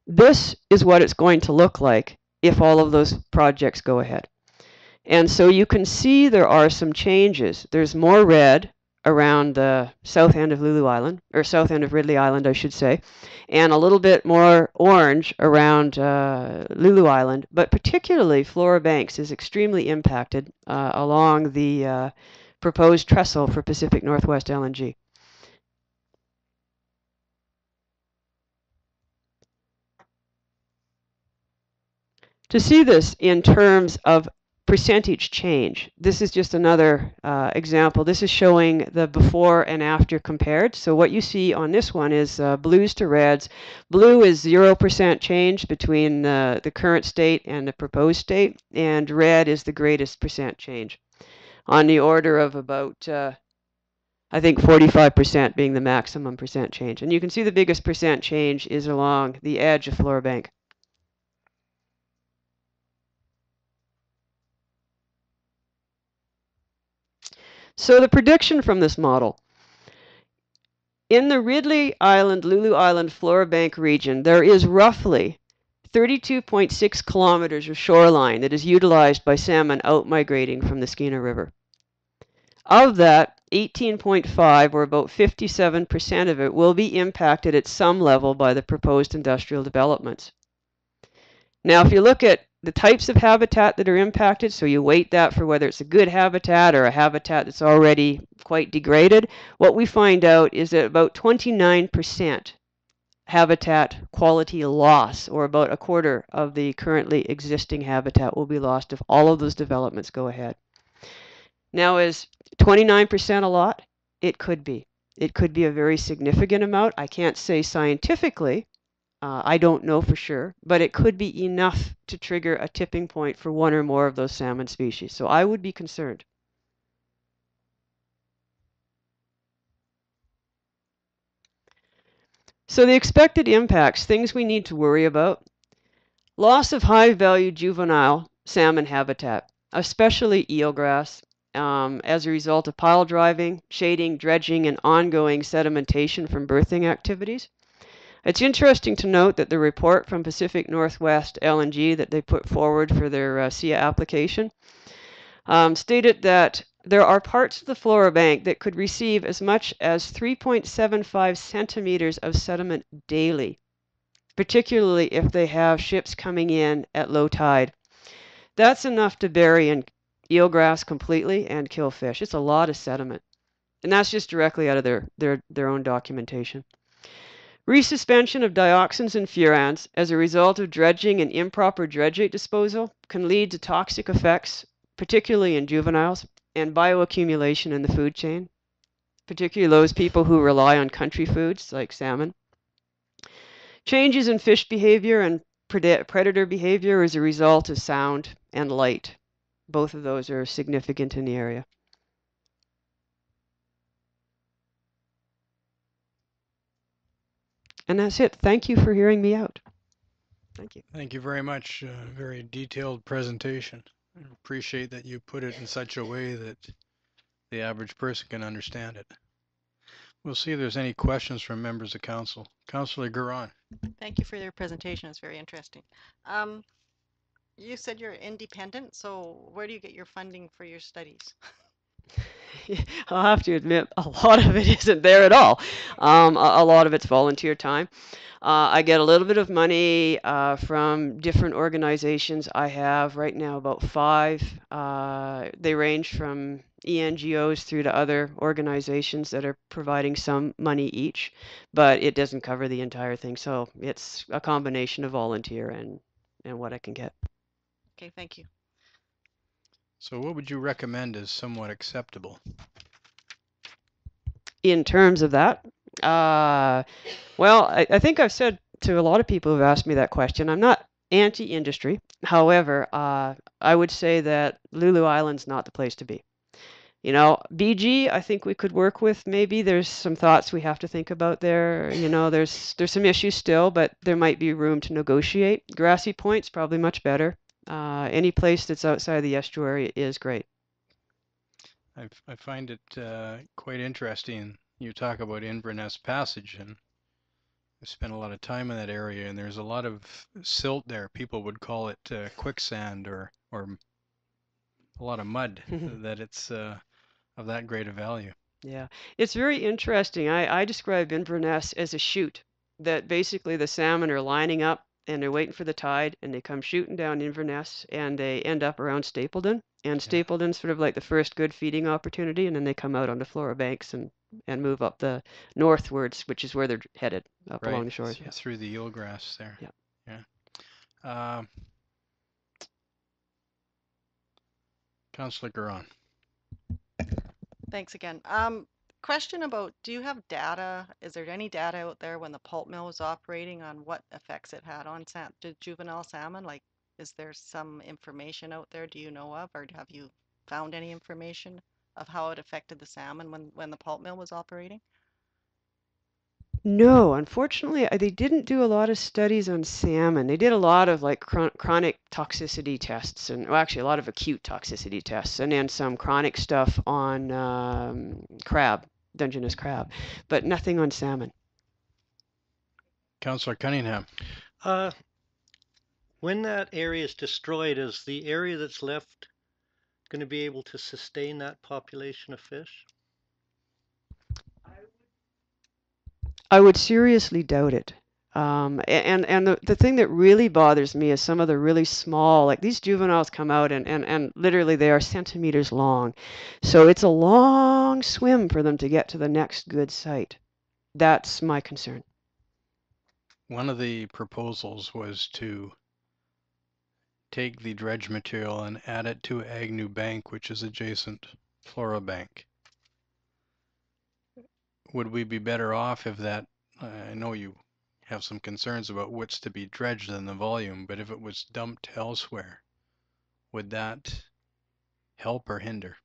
This is what it's going to look like if all of those projects go ahead. And so you can see there are some changes. There's more red around the south end of Lulu Island, or south end of Ridley Island, I should say, and a little bit more orange around Lulu Island, but particularly Flora Banks is extremely impacted along the proposed trestle for Pacific Northwest LNG. To see this in terms of percentage change, this is just another example. This is showing the before and after compared. So what you see on this one is blues to reds. Blue is 0% change between the current state and the proposed state, and red is the greatest percent change, on the order of about I think 45% being the maximum percent change. And you can see the biggest percent change is along the edge of Flora Bank. So the prediction from this model. In the Ridley Island, Lulu Island, Flora Bank region, there is roughly 32.6 kilometers of shoreline that is utilized by salmon out-migrating from the Skeena River. Of that, 18.5, or about 57% of it, will be impacted at some level by the proposed industrial developments. Now, if you look at the types of habitat that are impacted, so you weight that for whether it's a good habitat or a habitat that's already quite degraded, what we find out is that about 29% habitat quality loss, or about a quarter of the currently existing habitat, will be lost if all of those developments go ahead. Now, is 29% a lot? It could be. It could be a very significant amount. I can't say scientifically. I don't know for sure, but it could be enough to trigger a tipping point for one or more of those salmon species. So I would be concerned. So the expected impacts, things we need to worry about. Loss of high-value juvenile salmon habitat, especially eelgrass, as a result of pile driving, shading, dredging, and ongoing sedimentation from berthing activities. It's interesting to note that the report from Pacific Northwest LNG that they put forward for their SIA application stated that there are parts of the Flora Bank that could receive as much as 3.75 centimeters of sediment daily, particularly if they have ships coming in at low tide. That's enough to bury an eelgrass completely and kill fish. It's a lot of sediment. And that's just directly out of their own documentation. Resuspension of dioxins and furans as a result of dredging and improper dredgate disposal can lead to toxic effects, particularly in juveniles, and bioaccumulation in the food chain, particularly those people who rely on country foods like salmon. Changes in fish behavior and predator behavior as a result of sound and light. Both of those are significant in the area. And that's it. Thank you for hearing me out. Thank you. Thank you very much. Very detailed presentation. I appreciate that you put it in such a way that the average person can understand it. We'll see if there's any questions from members of council. Councillor Garon. Thank you for your presentation. It's very interesting. You said you're independent, so where do you get your funding for your studies? I'll have to admit, a lot of it isn't there at all. A lot of it's volunteer time. I get a little bit of money from different organizations. I have right now about 5. They range from ENGOs through to other organizations that are providing some money each, but it doesn't cover the entire thing. So it's a combination of volunteer and what I can get. Okay, thank you. So what would you recommend as somewhat acceptable? In terms of that, well, I think I've said to a lot of people who've asked me that question, I'm not anti-industry. However, I would say that Lulu Island's not the place to be. You know, BG, I think we could work with. Maybe there's some thoughts we have to think about there. You know, there's some issues still, but there might be room to negotiate. Grassy Point's probably much better. Any place that's outside the estuary is great. I find it quite interesting. You talk about Inverness Passage, and I spent a lot of time in that area, and there's a lot of silt there. People would call it quicksand or a lot of mud. That it's of that great a value. Yeah, it's very interesting. I describe Inverness as a chute that basically the salmon are lining up and they're waiting for the tide and they come shooting down Inverness and they end up around Stapleton. And Stapleton's sort of like the first good feeding opportunity, and then they come out onto Flora Banks and move up the northwards, which is where they're headed, up along the shores. Yeah. Through the eelgrass there. Yeah. Councillor Garon. Thanks again. Question about, do you have data? Is there any data out there when the pulp mill was operating on what effects it had on the juvenile salmon? Like, is there some information out there, do you know of, or have you found any information of how it affected the salmon when the pulp mill was operating? No, unfortunately, they didn't do a lot of studies on salmon. They did a lot of like chronic toxicity tests, and well, actually a lot of acute toxicity tests, and then some chronic stuff on crab, Dungeness crab, but nothing on salmon. Councillor Cunningham. When that area is destroyed, is the area that's left going to be able to sustain that population of fish? I would seriously doubt it. And the thing that really bothers me is some of the really small, like these juveniles come out and literally they are centimeters long. So it's a long swim for them to get to the next good site. That's my concern. One of the proposals was to take the dredge material and add it to Agnew Bank, which is adjacent Flora Bank. Would we be better off if that, I know you have some concerns about what's to be dredged in the volume, but if it was dumped elsewhere, would that help or hinder?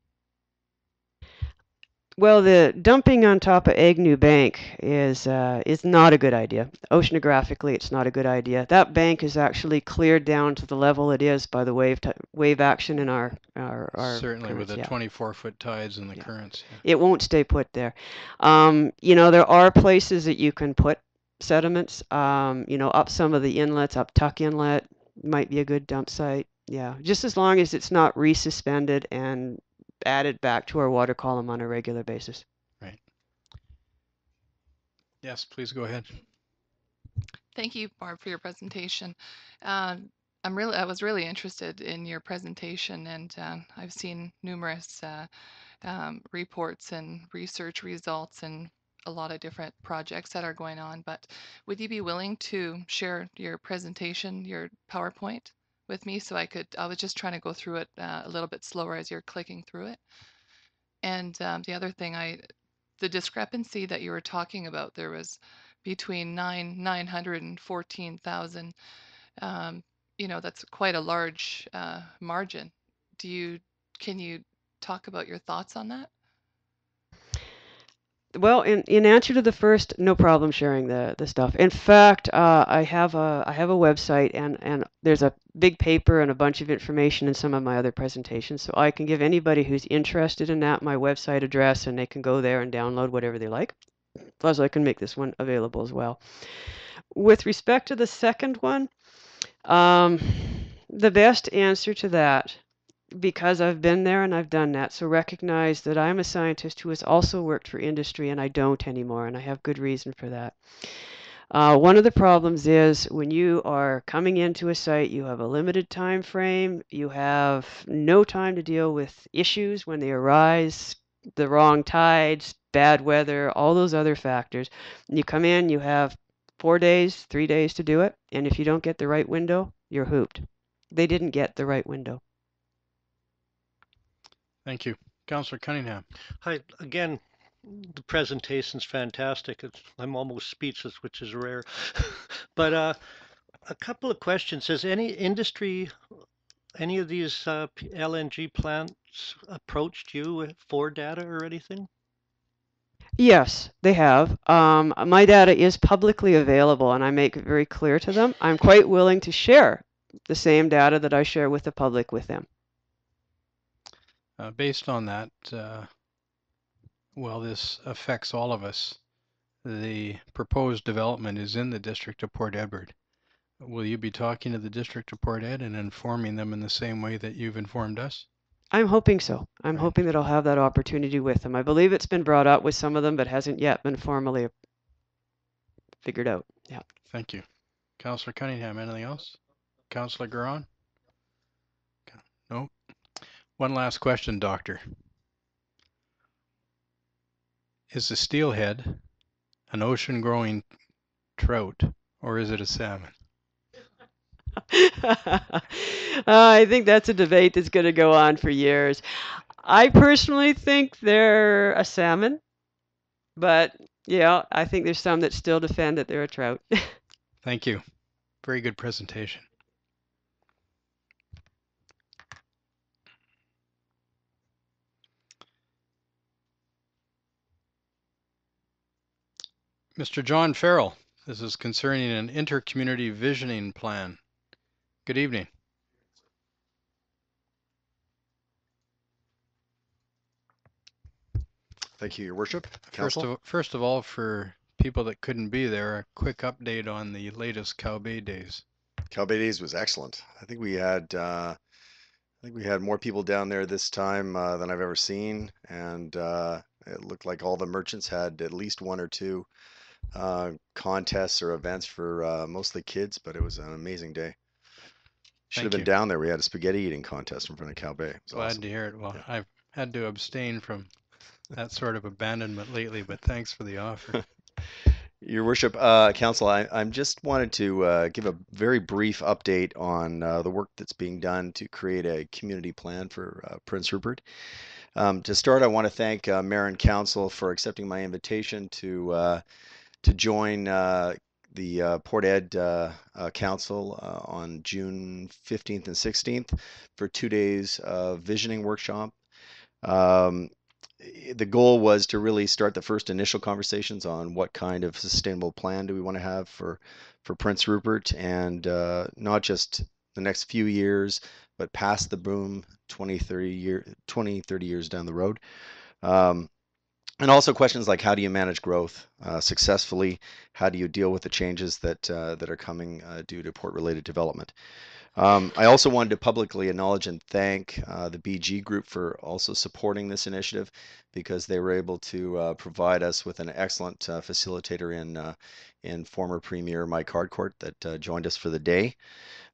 Well, the dumping on top of Agnew Bank is not a good idea. Oceanographically, it's not a good idea. That bank is actually cleared down to the level it is by the wave action in our Certainly currents, with the yeah. 24-foot tides and the Yeah. currents. It won't stay put there. You know, there are places that you can put sediments, you know, up some of the inlets, up Tuck Inlet might be a good dump site. Yeah, just as long as it's not resuspended and added back to our water column on a regular basis. Right. Yes, please go ahead. Thank you, Barb, for your presentation. I was really interested in your presentation, and I've seen numerous reports and research results and a lot of different projects that are going on. But would you be willing to share your presentation, your PowerPoint, with me so I was just trying to go through it a little bit slower as you're clicking through it. And the other thing, the discrepancy that you were talking about, there was between 900 and 14,000. You know, that's quite a large margin. Can you talk about your thoughts on that? Well, in answer to the first, no problem sharing the stuff. In fact, I have a website and there's a big paper and a bunch of information in some of my other presentations. So I can give anybody who's interested in that my website address, and they can go there and download whatever they like. Plus, I can make this one available as well. With respect to the second one, the best answer to that, because I've been there and I've done that, so recognize that I'm a scientist who has also worked for industry, and I don't anymore, and I have good reason for that. One of the problems is when you are coming into a site, you have a limited time frame, you have no time to deal with issues when they arise, the wrong tides, bad weather, all those other factors. You come in, you have 4 days, 3 days to do it, and if you don't get the right window, you're hooped. They didn't get the right window. Thank you. Councillor Cunningham. Hi, again, the presentation's fantastic. I'm almost speechless, which is rare. But a couple of questions. Has any industry, any of these LNG plants approached you for data or anything? Yes, they have. My data is publicly available, and I make it very clear to them. I'm quite willing to share the same data that I share with the public with them. Based on that, well, this affects all of us. The proposed development is in the District of Port Edward. Will you be talking to the District of Port Ed and informing them in the same way that you've informed us? I'm hoping so. I'm Right. hoping that I'll have that opportunity with them. I believe it's been brought up with some of them, but hasn't yet been formally figured out. Yeah. Thank you. Councillor Cunningham, anything else? Councillor Garon? No. One last question, Doctor. Is the steelhead an ocean-growing trout, or is it a salmon? I think that's a debate that's going to go on for years. I personally think they're a salmon, but yeah, I think there's some that still defend that they're a trout. Thank you. Very good presentation. Mr. John Farrell, this is concerning an inter-community visioning plan. Good evening. Thank you, Your Worship. Council. First of all, for people that couldn't be there, a quick update on the latest Cow Bay Days. Cow Bay Days was excellent. I think we had more people down there this time than I've ever seen, and it looked like all the merchants had at least one or two contests or events for mostly kids, but it was an amazing day. Should have been down there. We had a spaghetti eating contest in front of Cow Bay. It was Glad awesome. to hear it. Well, Yeah. I've had to abstain from that sort of abandonment lately, but thanks for the offer. Your Worship, Council, I'm just wanted to give a very brief update on the work that's being done to create a community plan for Prince Rupert. To start, I want to thank Mayor and Council for accepting my invitation to join the Port Ed Council on June 15th and 16th for 2 days of visioning workshop. The goal was to really start the first initial conversations on what kind of sustainable plan do we want to have for Prince Rupert, and not just the next few years, but past the boom, 20, 30 years down the road. And also questions like, how do you manage growth successfully? How do you deal with the changes that are coming due to port-related development? I also wanted to publicly acknowledge and thank the BG Group for also supporting this initiative, because they were able to provide us with an excellent facilitator in former Premier Mike Harcourt that joined us for the day.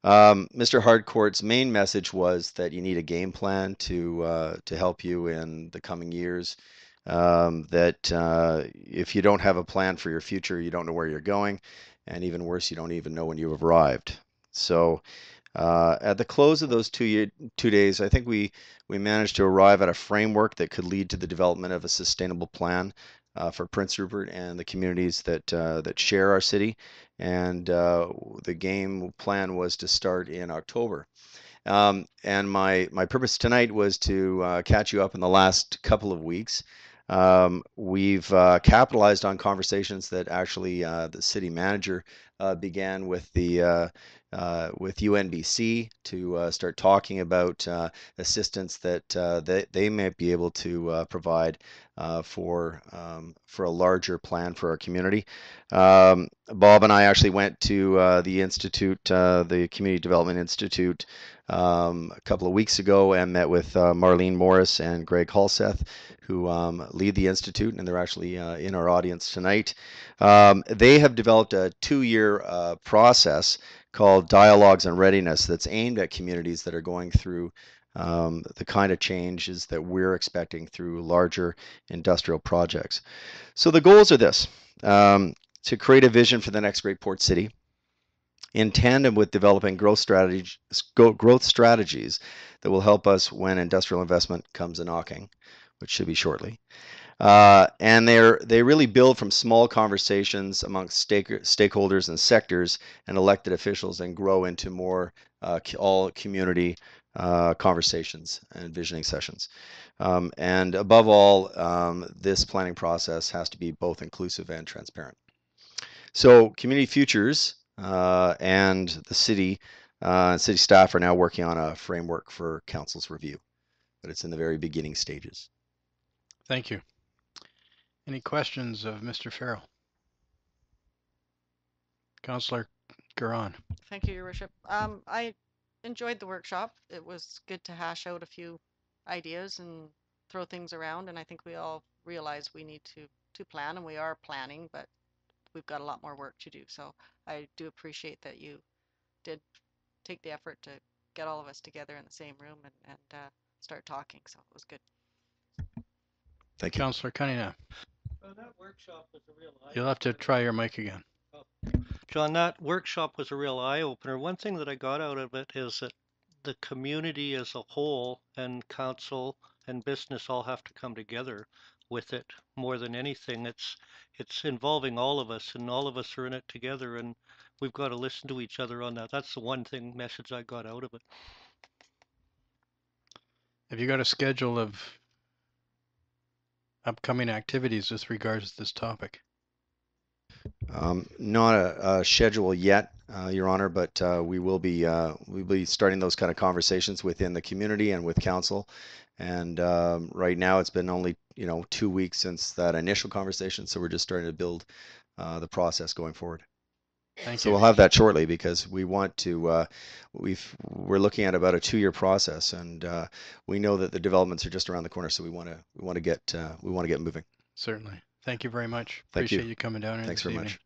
Mr. Harcourt's main message was that you need a game plan to help you in the coming years. That if you don't have a plan for your future, you don't know where you're going, and even worse, you don't even know when you've arrived. So at the close of those 2 days, I think we managed to arrive at a framework that could lead to the development of a sustainable plan for Prince Rupert and the communities that share our city. And the game plan was to start in October. And my purpose tonight was to catch you up in the last couple of weeks. We've capitalized on conversations that actually the city manager began with with UNBC to start talking about assistance that they might be able to provide for a larger plan for our community. Bob and I actually went to the Institute, the Community Development Institute, a couple of weeks ago, and met with Marlene Morris and Greg Halseth, who lead the Institute, and they're actually in our audience tonight. They have developed a 2-year process called Dialogues on Readiness that's aimed at communities that are going through the kind of changes that we're expecting through larger industrial projects. So the goals are this: to create a vision for the next great port city, in tandem with developing growth strategies that will help us when industrial investment comes a knocking, which should be shortly. And they really build from small conversations amongst stakeholders and sectors and elected officials and grow into more all community conversations and visioning sessions. And above all, this planning process has to be both inclusive and transparent. So Community Futures and the city staff are now working on a framework for council's review, but it's in the very beginning stages. Thank you. Any questions of Mr. Farrell? Councillor Garon. Thank you, Your Worship. I enjoyed the workshop. It was good to hash out a few ideas and throw things around, and I think we all realize we need to plan, and we are planning, but we've got a lot more work to do. So I do appreciate that you did take the effort to get all of us together in the same room and start talking. So it was good. Thank you. Councillor Cunningham. That workshop was a real You'll have to try your mic again. John, that workshop was a real eye-opener. One thing that I got out of it is that the community as a whole and council and business all have to come together with it more than anything. It's involving all of us, and all of us are in it together, and we've got to listen to each other on that. That's the one thing message I got out of it. Have you got a schedule of upcoming activities with regards to this topic? Not a schedule yet, Your Honor, but we'll be starting those kind of conversations within the community and with council. And right now, it's been only 2 weeks since that initial conversation, so we're just starting to build the process going forward. Thank So you. we'll have that shortly because we want to. We're looking at about a 2-year process, and we know that the developments are just around the corner. So we want to get moving. Certainly. Thank you very much. Thank you. Appreciate you coming down here Thanks this very evening. much.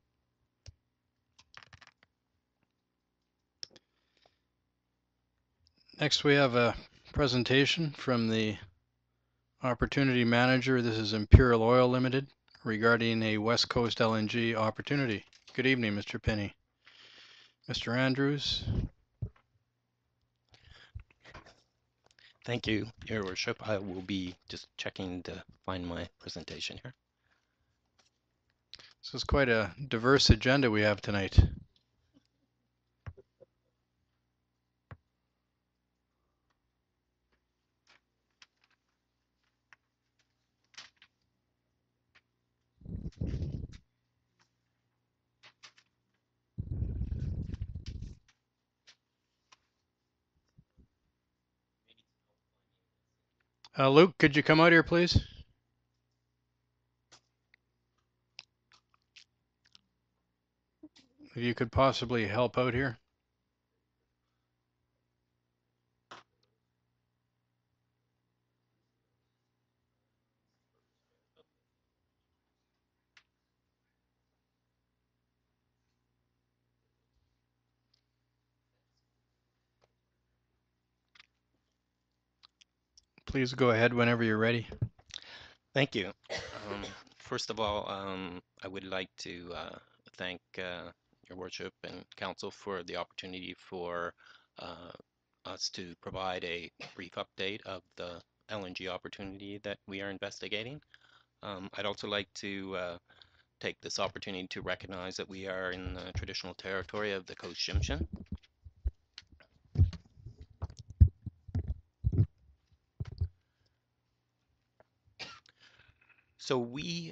Next, we have a presentation from the Opportunity Manager. This is Imperial Oil Limited regarding a West Coast LNG opportunity. Good evening, Mr. Penny. Mr. Andrews. Thank you, Your Worship. I will be just checking to find my presentation here. This is quite a diverse agenda we have tonight. Luke, could you come out here, please? If you could possibly help out here. Please go ahead whenever you're ready. Thank you. First of all, I would like to thank Your Worship and Council for the opportunity for us to provide a brief update of the LNG opportunity that we are investigating. I'd also like to take this opportunity to recognize that we are in the traditional territory of the Coast Tsimshian. So we,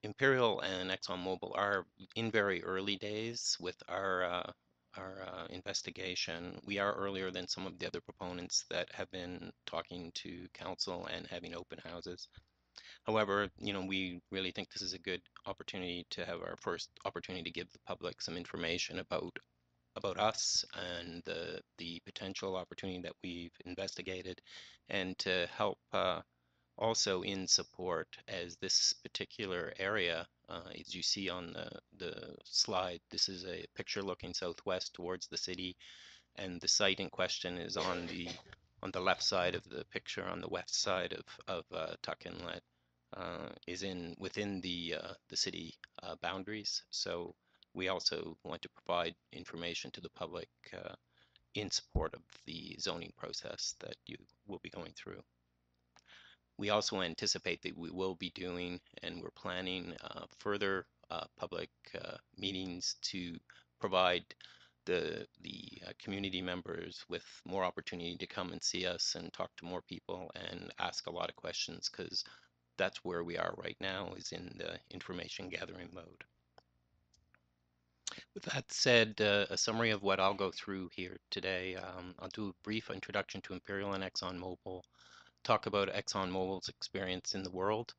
Imperial and ExxonMobil, are in very early days with our investigation. We are earlier than some of the other proponents that have been talking to council and having open houses. However, we really think this is a good opportunity to have our first opportunity to give the public some information about us and the potential opportunity that we've investigated, and to help also in support, as this particular area, as you see on the slide, this is a picture looking southwest towards the city, and the site in question is on the left side of the picture, on the west side of Tuck Inlet, is within the city boundaries. So we also want to provide information to the public in support of the zoning process that you will be going through. We also anticipate that we will be doing, and we're planning further public meetings to provide the community members with more opportunity to come and see us and talk to more people and ask a lot of questions, because that's where we are right now, is in the information gathering mode. With that said, a summary of what I'll go through here today. I'll do a brief introduction to Imperial and ExxonMobil, talk about ExxonMobil's experience in the world,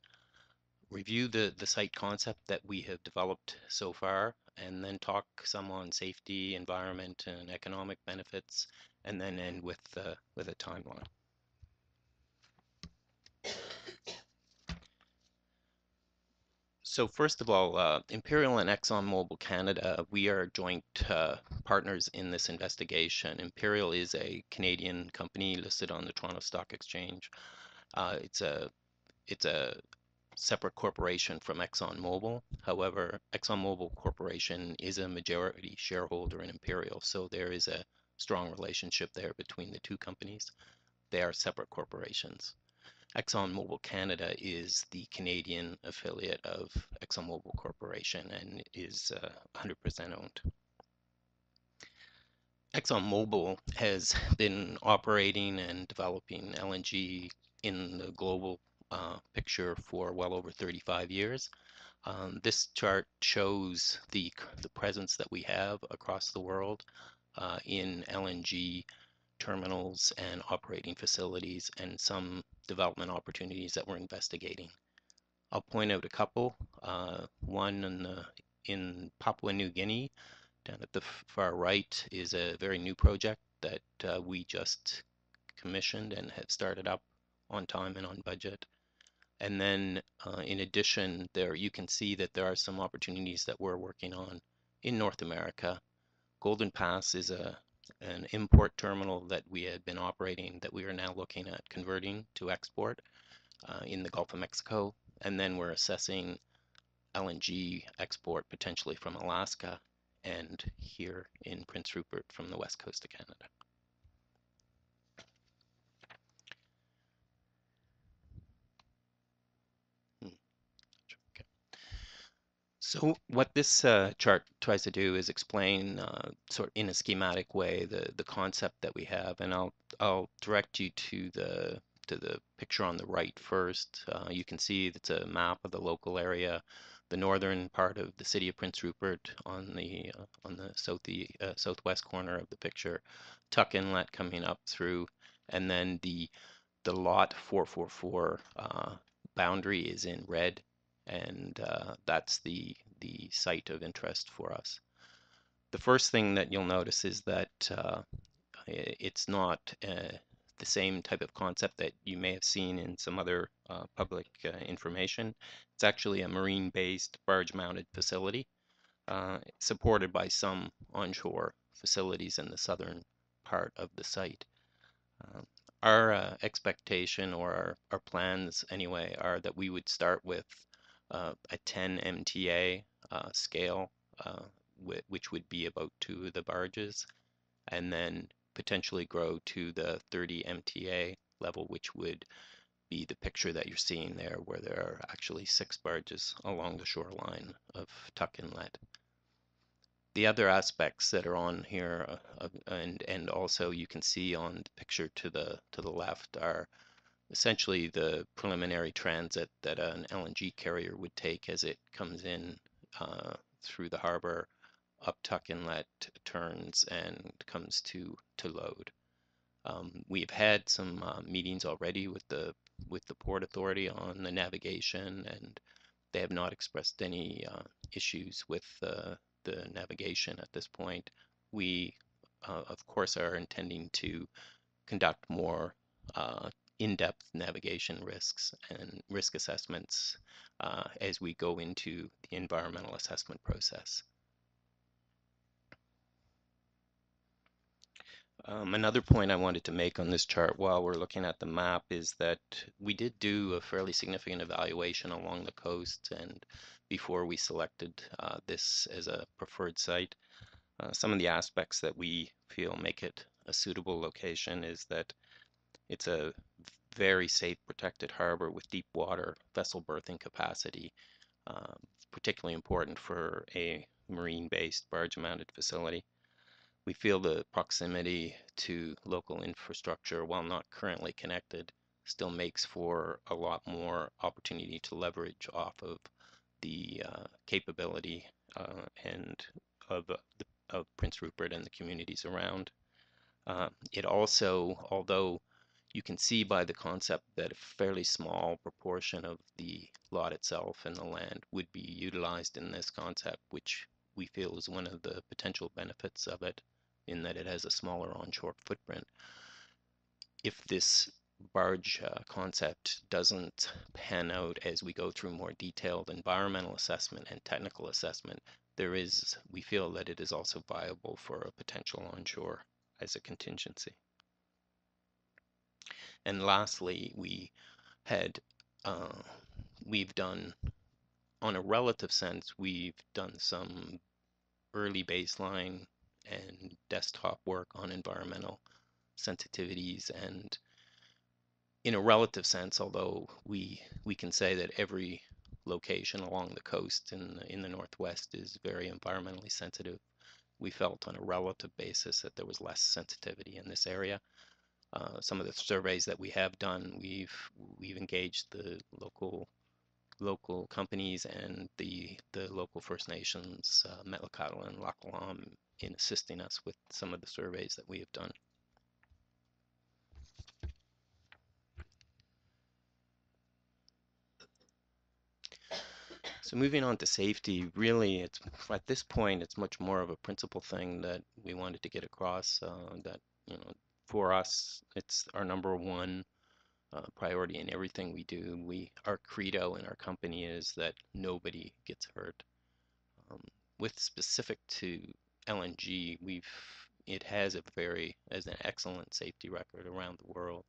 review the site concept that we have developed so far, and then talk some on safety, environment, and economic benefits, and then end with a timeline. So first of all, Imperial and ExxonMobil Canada, we are joint partners in this investigation. Imperial is a Canadian company listed on the Toronto Stock Exchange. It's a separate corporation from ExxonMobil. However, ExxonMobil Corporation is a majority shareholder in Imperial, so there is a strong relationship there between the two companies. They are separate corporations. ExxonMobil Canada is the Canadian affiliate of ExxonMobil Corporation and is 100% owned. ExxonMobil has been operating and developing LNG in the global picture for well over 35 years. This chart shows the presence that we have across the world in LNG terminals and operating facilities, and some development opportunities that we're investigating. I'll point out a couple. One in Papua New Guinea, down at the far right, is a very new project that we just commissioned and have started up on time and on budget. And then in addition, there you can see that there are some opportunities that we're working on in North America. Golden Pass is an import terminal that we had been operating that we are now looking at converting to export in the Gulf of Mexico. And then we're assessing LNG export potentially from Alaska and here in Prince Rupert from the west coast of Canada. So what this chart tries to do is explain sort of in a schematic way the concept that we have, and I'll direct you to the picture on the right first. You can see it's a map of the local area, the northern part of the city of Prince Rupert on the southwest corner of the picture, Tuck Inlet coming up through, and then the lot 444 boundary is in red, and that's the site of interest for us. The first thing that you'll notice is that it's not the same type of concept that you may have seen in some other public information. It's actually a marine-based barge-mounted facility supported by some onshore facilities in the southern part of the site. Our expectation, or our plans anyway, are that we would start with a 10 MTA scale, which would be about 2 of the barges, and then potentially grow to the 30 MTA level, which would be the picture that you're seeing there, where there are actually 6 barges along the shoreline of Tuck Inlet. The other aspects that are on here, and also you can see on the picture to the left, are essentially the preliminary transit that an LNG carrier would take as it comes in through the harbor, up Tuck Inlet, turns, and comes to load. We've had some meetings already with the Port Authority on the navigation, and they have not expressed any issues with the navigation at this point. We, of course, are intending to conduct more in-depth navigation risks and risk assessments as we go into the environmental assessment process. Another point I wanted to make on this chart while we're looking at the map is that we did do a fairly significant evaluation along the coast, and before we selected this as a preferred site. Some of the aspects that we feel make it a suitable location is that it's a very safe, protected harbor with deep water vessel berthing capacity, particularly important for a marine-based barge-mounted facility. We feel the proximity to local infrastructure, while not currently connected, still makes for a lot more opportunity to leverage off of the capability and of Prince Rupert and the communities around. It also, although you can see by the concept that a fairly small proportion of the lot itself and the land would be utilized in this concept, which we feel is one of the potential benefits of it, in that it has a smaller onshore footprint. If this barge concept doesn't pan out as we go through more detailed environmental assessment and technical assessment, we feel that it is also viable for a potential onshore as a contingency. And lastly, we've done, on a relative sense, we've done some early baseline and desktop work on environmental sensitivities, and in a relative sense, although we can say that every location along the coast in the Northwest is very environmentally sensitive, we felt on a relative basis that there was less sensitivity in this area. Some of the surveys that we have done, we've engaged the local companies and the local First Nations, Metlakatla and Lakalam, in assisting us with some of the surveys that we have done. So moving on to safety, really, it's at this point, it's much more of a principle thing that we wanted to get across. That for us, it's our number one priority in everything we do. Our credo in our company is that nobody gets hurt. With specific to LNG, it has an excellent safety record around the world.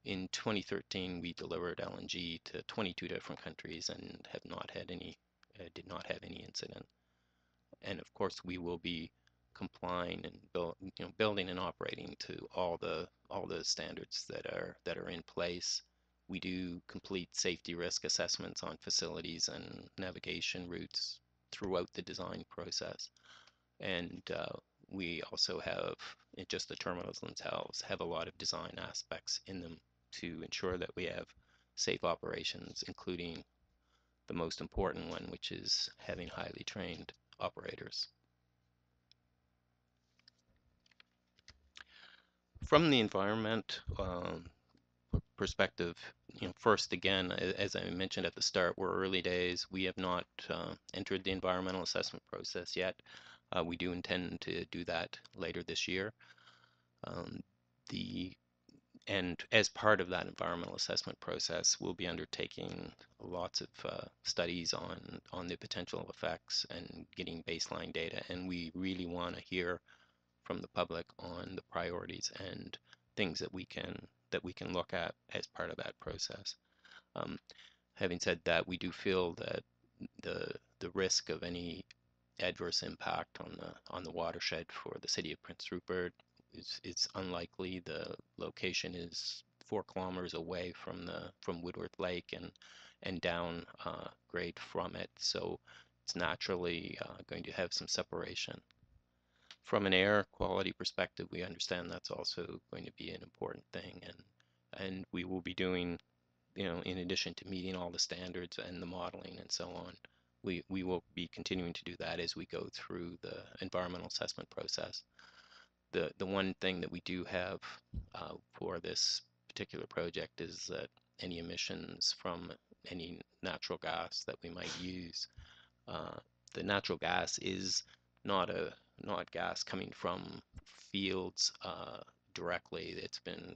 In 2013, we delivered LNG to 22 different countries and did not have any incident. And of course, we will be complying and building and operating to all the standards that are in place. We do complete safety risk assessments on facilities and navigation routes throughout the design process. And we also have, just the terminals themselves have a lot of design aspects in them to ensure that we have safe operations, including the most important one, which is having highly trained operators. From the environment perspective, first again, as I mentioned at the start, we're early days. We have not entered the environmental assessment process yet. We do intend to do that later this year. And as part of that environmental assessment process, we'll be undertaking lots of studies on the potential effects and getting baseline data. And we really want to hear from the public on the priorities and things that we can look at as part of that process. Having said that, we do feel that the risk of any adverse impact on the watershed for the city of Prince Rupert it's unlikely. The location is 4 kilometers away from Woodworth Lake and down grade from it, so it's naturally going to have some separation. From an air quality perspective, we understand that's also going to be an important thing, and we will be doing, in addition to meeting all the standards and the modeling and so on, we will be continuing to do that as we go through the environmental assessment process. The one thing that we do have for this particular project is that any emissions from any natural gas that we might use, the natural gas is not gas coming from fields directly. It's been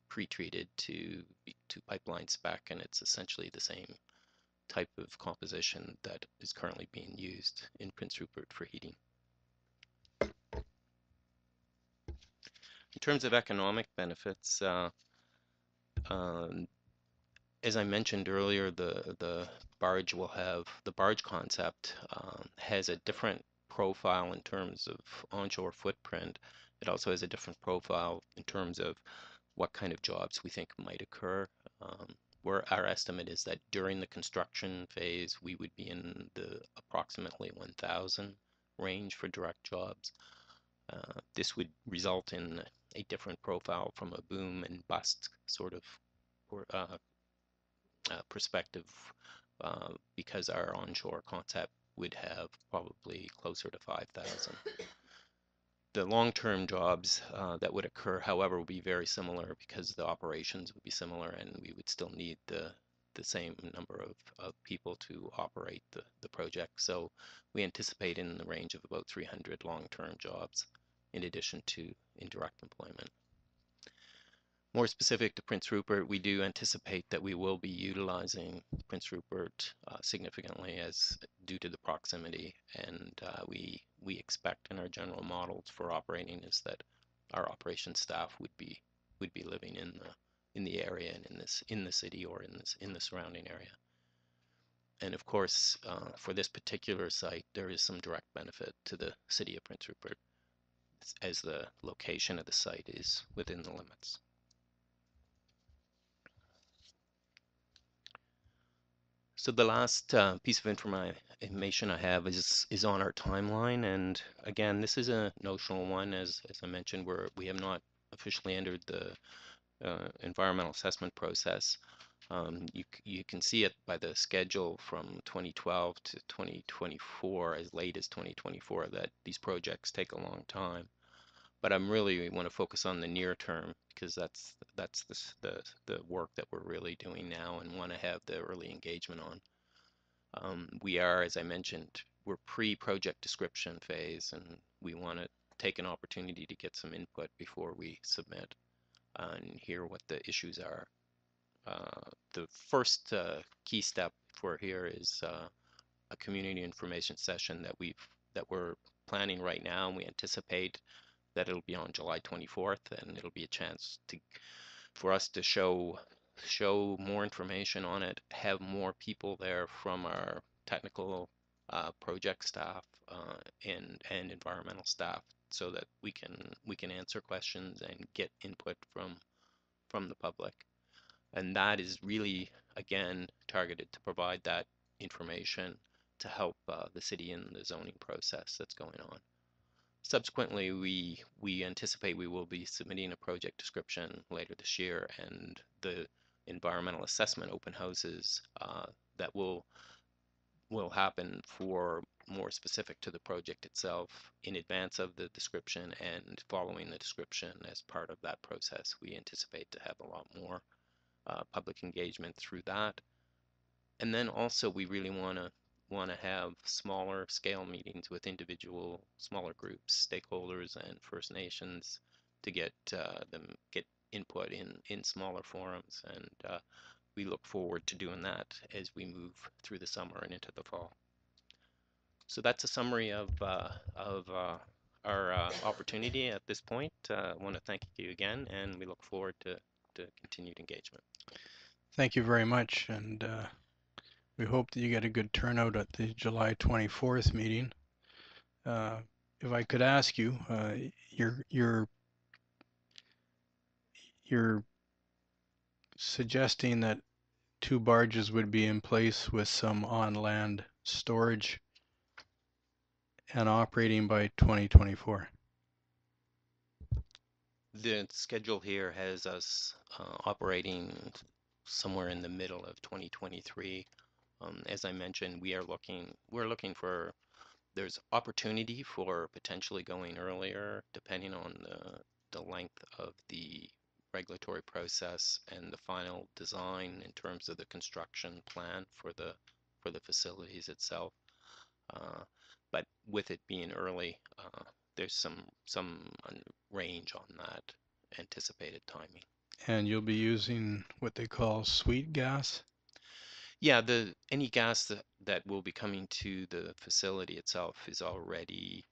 pre-treated to pipeline spec, and it's essentially the same type of composition that is currently being used in Prince Rupert for heating. In terms of economic benefits, as I mentioned earlier, the barge will have, the barge concept has a different profile in terms of onshore footprint. It also has a different profile in terms of what kind of jobs we think might occur. Where our estimate is that during the construction phase, we would be in the approximately 1,000 range for direct jobs. This would result in a different profile from a boom and bust sort of perspective, because our onshore concept would have probably closer to 5,000. The long-term jobs that would occur, however, would be very similar because the operations would be similar and we would still need the same number of people to operate the project. So we anticipate in the range of about 300 long-term jobs in addition to indirect employment. More specific to Prince Rupert, we do anticipate that we will be utilizing Prince Rupert significantly as due to the proximity, and we expect in our general models for operating is that our operations staff would be living in the area and in the city or in the surrounding area. And of course, for this particular site, there is some direct benefit to the city of Prince Rupert as the location of the site is within the limits. So the last piece of information I have is on our timeline, and again, this is a notional one. As I mentioned, we have not officially entered the environmental assessment process. You can see it by the schedule from 2012 to 2024, as late as 2024, that these projects take a long time. But I'm really want to focus on the near term because that's the work that we're really doing now and want to have the early engagement on. We are, as I mentioned, we're pre-project description phase, and we want to take an opportunity to get some input before we submit and hear what the issues are. The first key step for here is a community information session that we're planning right now, and we anticipate that it'll be on July 24th, and it'll be a chance for us to show more information on it, have more people there from our technical project staff and environmental staff, so that we can answer questions and get input from the public. And that is really, again, targeted to provide that information to help the city in the zoning process that's going on. Subsequently, we anticipate we will be submitting a project description later this year, and the environmental assessment open houses that will happen for more specific to the project itself in advance of the description and following the description. As part of that process, we anticipate to have a lot more public engagement through that. And then also we really want to have smaller scale meetings with individual smaller groups, stakeholders, and First Nations to get input in smaller forums, and we look forward to doing that as we move through the summer and into the fall. So that's a summary of our opportunity at this point. I want to thank you again, and we look forward to continued engagement. Thank you very much, and we hope that you get a good turnout at the July 24th meeting. If I could ask you, you're suggesting that 2 barges would be in place with some on-land storage and operating by 2024. The schedule here has us operating somewhere in the middle of 2023. As I mentioned, we're looking for, there's opportunity for potentially going earlier depending on the length of the regulatory process and the final design in terms of the construction plan for the facilities itself. But with it being early, there's some range on that anticipated timing. And you'll be using what they call sweet gas? Yeah, any gas that will be coming to the facility itself is already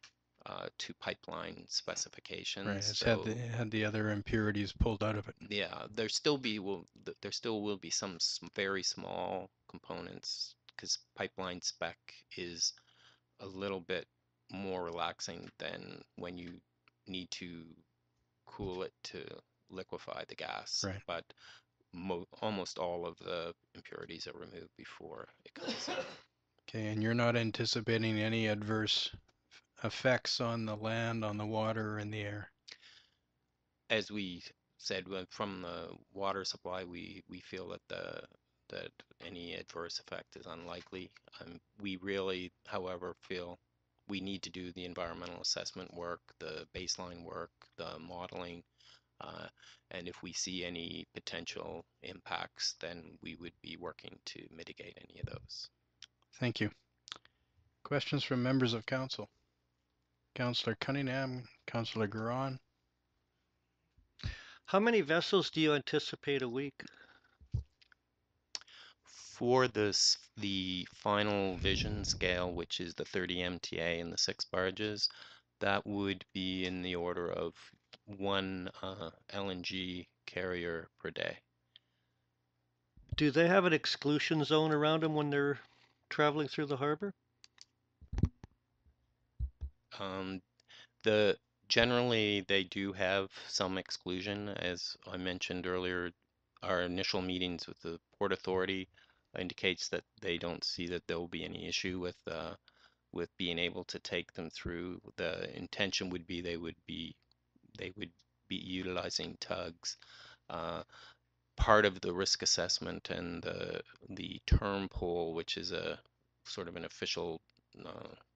to pipeline specifications. Right, it's so, had the other impurities pulled out of it. Yeah, there still will be some very small components because pipeline spec is a little bit more relaxing than when you need to cool it to liquefy the gas. Right. But almost all of the impurities are removed before it comes in. Okay, and you're not anticipating any adverse effects on the land, on the water, or in the air? As we said, from the water supply, we feel that any adverse effect is unlikely. We really, however, feel we need to do the environmental assessment work, the baseline work, the modeling, and if we see any potential impacts, then we would be working to mitigate any of those. Thank you. Questions from members of council? Councillor Cunningham, Councillor Garon. How many vessels do you anticipate a week? For the final vision scale, which is the 30 MTA and the 6 barges, that would be in the order of one LNG carrier per day. Do they have an exclusion zone around them when they're traveling through the harbor? Generally they do have some exclusion. As I mentioned earlier, our initial meetings with the Port Authority indicates that they don't see that there will be any issue with being able to take them through. The intention would be they would be utilizing tugs. Part of the risk assessment and the term pool, which is a sort of an official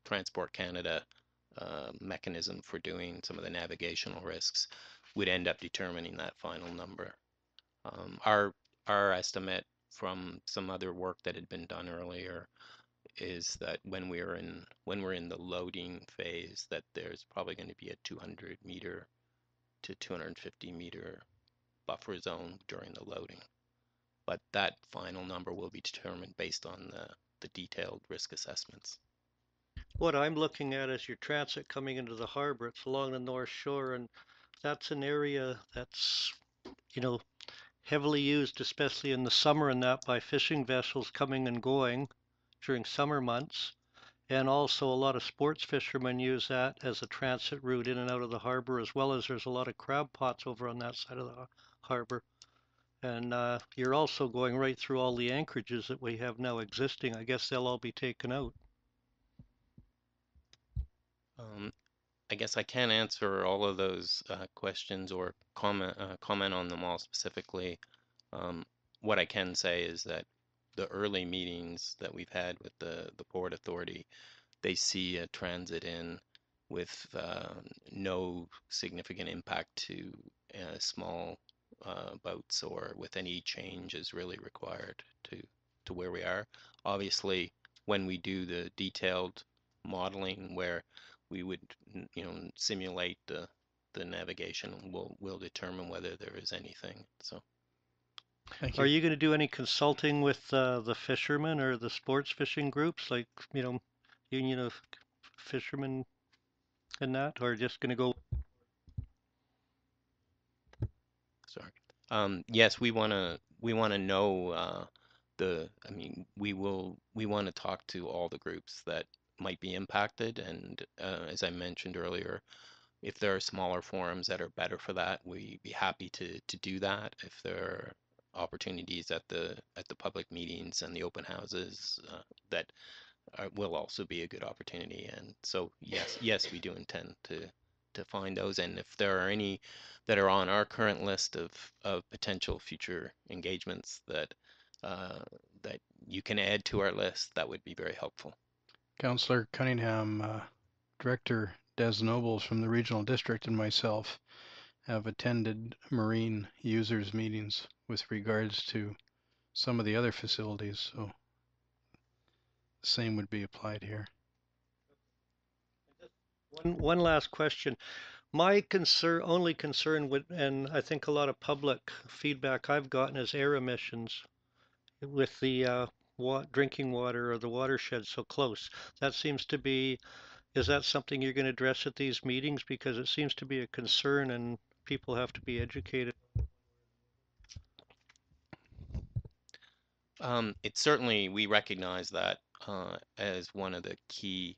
Transport Canada mechanism for doing some of the navigational risks, would end up determining that final number. Our estimate from some other work that had been done earlier is that when we're in the loading phase, that there's probably going to be a 200 meter to 250 meter buffer zone during the loading. But that final number will be determined based on the detailed risk assessments. What I'm looking at is your transit coming into the harbor. It's along the North Shore, and that's an area that's, heavily used, especially in the summer and that, by fishing vessels coming and going during summer months. And also a lot of sports fishermen use that as a transit route in and out of the harbor, as well as there's a lot of crab pots over on that side of the harbor. And you're also going right through all the anchorages that we have now existing. I guess they'll all be taken out. I guess I can't answer all of those questions or comment on them all specifically. What I can say is that the early meetings that we've had with the Port Authority, they see a transit in with no significant impact to small boats, or with any changes really required to where we are. Obviously, when we do the detailed modeling where we would simulate the navigation, we'll determine whether there is anything. So Thank Are you. you going to do any consulting with the fishermen or the sports fishing groups, like, Union of Fishermen and that, or just going to go? sorry. Yes, we want to know we want to talk to all the groups that might be impacted, and as I mentioned earlier, if there are smaller forums that are better for that, we'd be happy to do that. If there are opportunities at the public meetings and the open houses, that will also be a good opportunity. And so yes, we do intend to find those. And if there are any that are on our current list of potential future engagements that that you can add to our list, that would be very helpful. Councillor Cunningham, Director Des Nobles from the Regional District and myself have attended marine users meetings with regards to some of the other facilities, so the same would be applied here. One last question. My only concern with, and I think a lot of public feedback I've gotten, is air emissions with the drinking water or the watershed so close. That seems to be, is that something you're going to address at these meetings? Because it seems to be a concern and people have to be educated. It's certainly, we recognize that as one of the key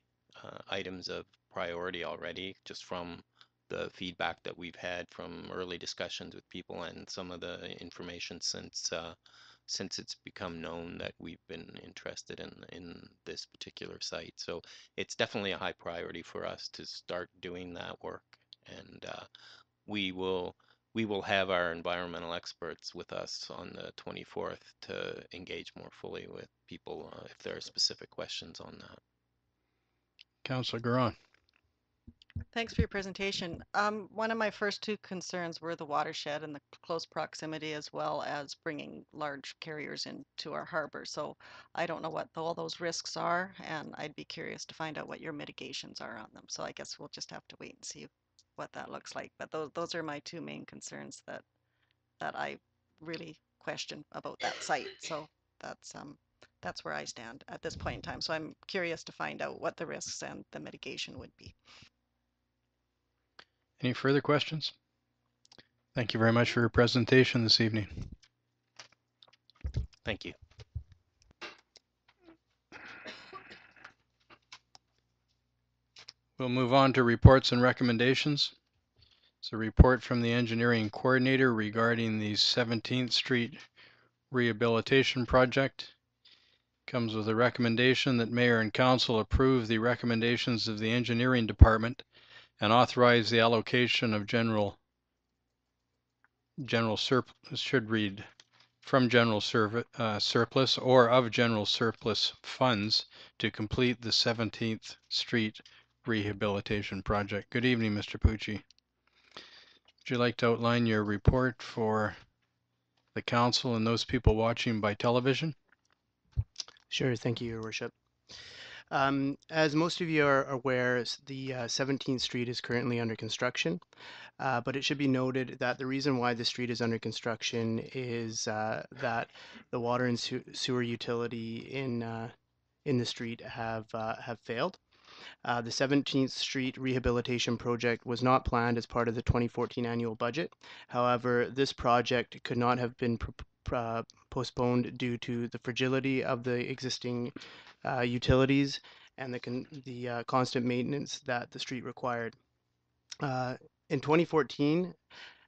items of priority already, just from the feedback that we've had from early discussions with people and some of the information since it's become known that we've been interested in this particular site. So it's definitely a high priority for us to start doing that work, and we will we will have our environmental experts with us on the 24th to engage more fully with people if there are specific questions on that. Councillor Garon. Thanks for your presentation. One of my first two concerns were the watershed and the close proximity, as well as bringing large carriers into our harbor. So I don't know what all those risks are, and I'd be curious to find out what your mitigations are on them. So I guess we'll just have to wait and see what that looks like. But those are my two main concerns that I really question about that site. So that's where I stand at this point in time. So I'm curious to find out what the risks and the mitigation would be. Any further questions? Thank you very much for your presentation this evening. Thank you. We'll move on to reports and recommendations. It's a report from the engineering coordinator regarding the 17th Street rehabilitation project. Comes with a recommendation that Mayor and Council approve the recommendations of the engineering department and authorize the allocation of general surplus, should read from general surplus or of general surplus funds to complete the 17th Street rehabilitation project. Good evening, Mr. Pucci. Would you like to outline your report for the council and those people watching by television? Sure, thank you, Your Worship. As most of you are aware, the 17th Street is currently under construction, but it should be noted that the reason why the street is under construction is that the water and sewer utility in the street have failed. The 17th Street rehabilitation project was not planned as part of the 2014 annual budget. However, this project could not have been postponed due to the fragility of the existing utilities and the constant maintenance that the street required. In 2014,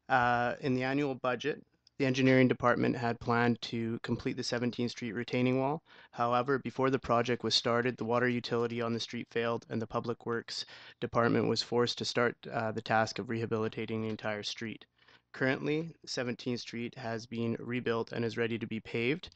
in the annual budget, the engineering department had planned to complete the 17th Street retaining wall. However, before the project was started, the water utility on the street failed and the Public Works department was forced to start the task of rehabilitating the entire street. Currently, 17th Street has been rebuilt and is ready to be paved.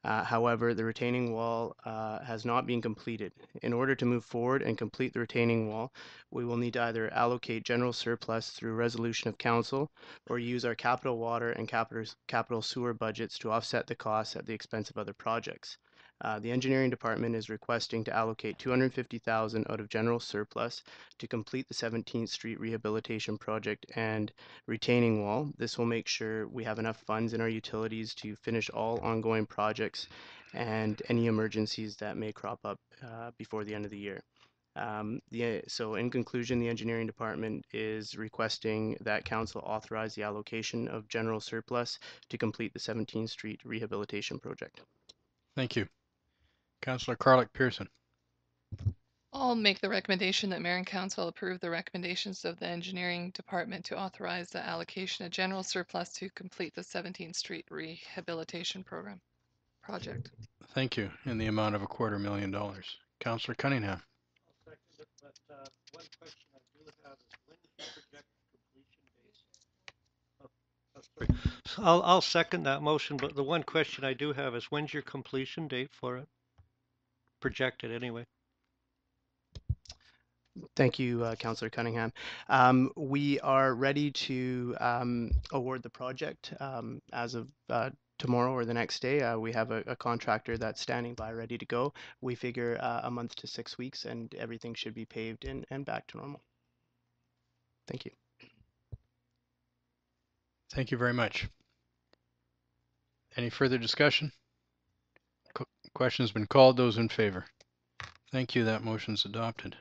However, the retaining wall has not been completed. In order to move forward and complete the retaining wall, we will need to either allocate general surplus through resolution of council or use our capital water and capital sewer budgets to offset the costs at the expense of other projects. The engineering department is requesting to allocate $250,000 out of general surplus to complete the 17th Street rehabilitation project and retaining wall. This will make sure we have enough funds in our utilities to finish all ongoing projects and any emergencies that may crop up before the end of the year. So in conclusion, the engineering department is requesting that council authorize the allocation of general surplus to complete the 17th Street rehabilitation project. Thank you. Councillor Carlick Pearson. I'll make the recommendation that Mayor and Council approve the recommendations of the engineering department to authorize the allocation of general surplus to complete the 17th Street rehabilitation project. Thank you. In the amount of $250,000. Councillor Cunningham. I'll second it, but one question I do have is when do you project completion date? Oh, I'll second that motion, but the one question I do have is when's your completion date for it? Projected anyway. Thank you, Councillor Cunningham. We are ready to award the project as of tomorrow or the next day. We have a contractor that's standing by ready to go. We figure a month to 6 weeks and everything should be paved and back to normal. Thank you. Thank you very much. Any further discussion? Question has been called. Those in favor? Thank you. That motion's adopted.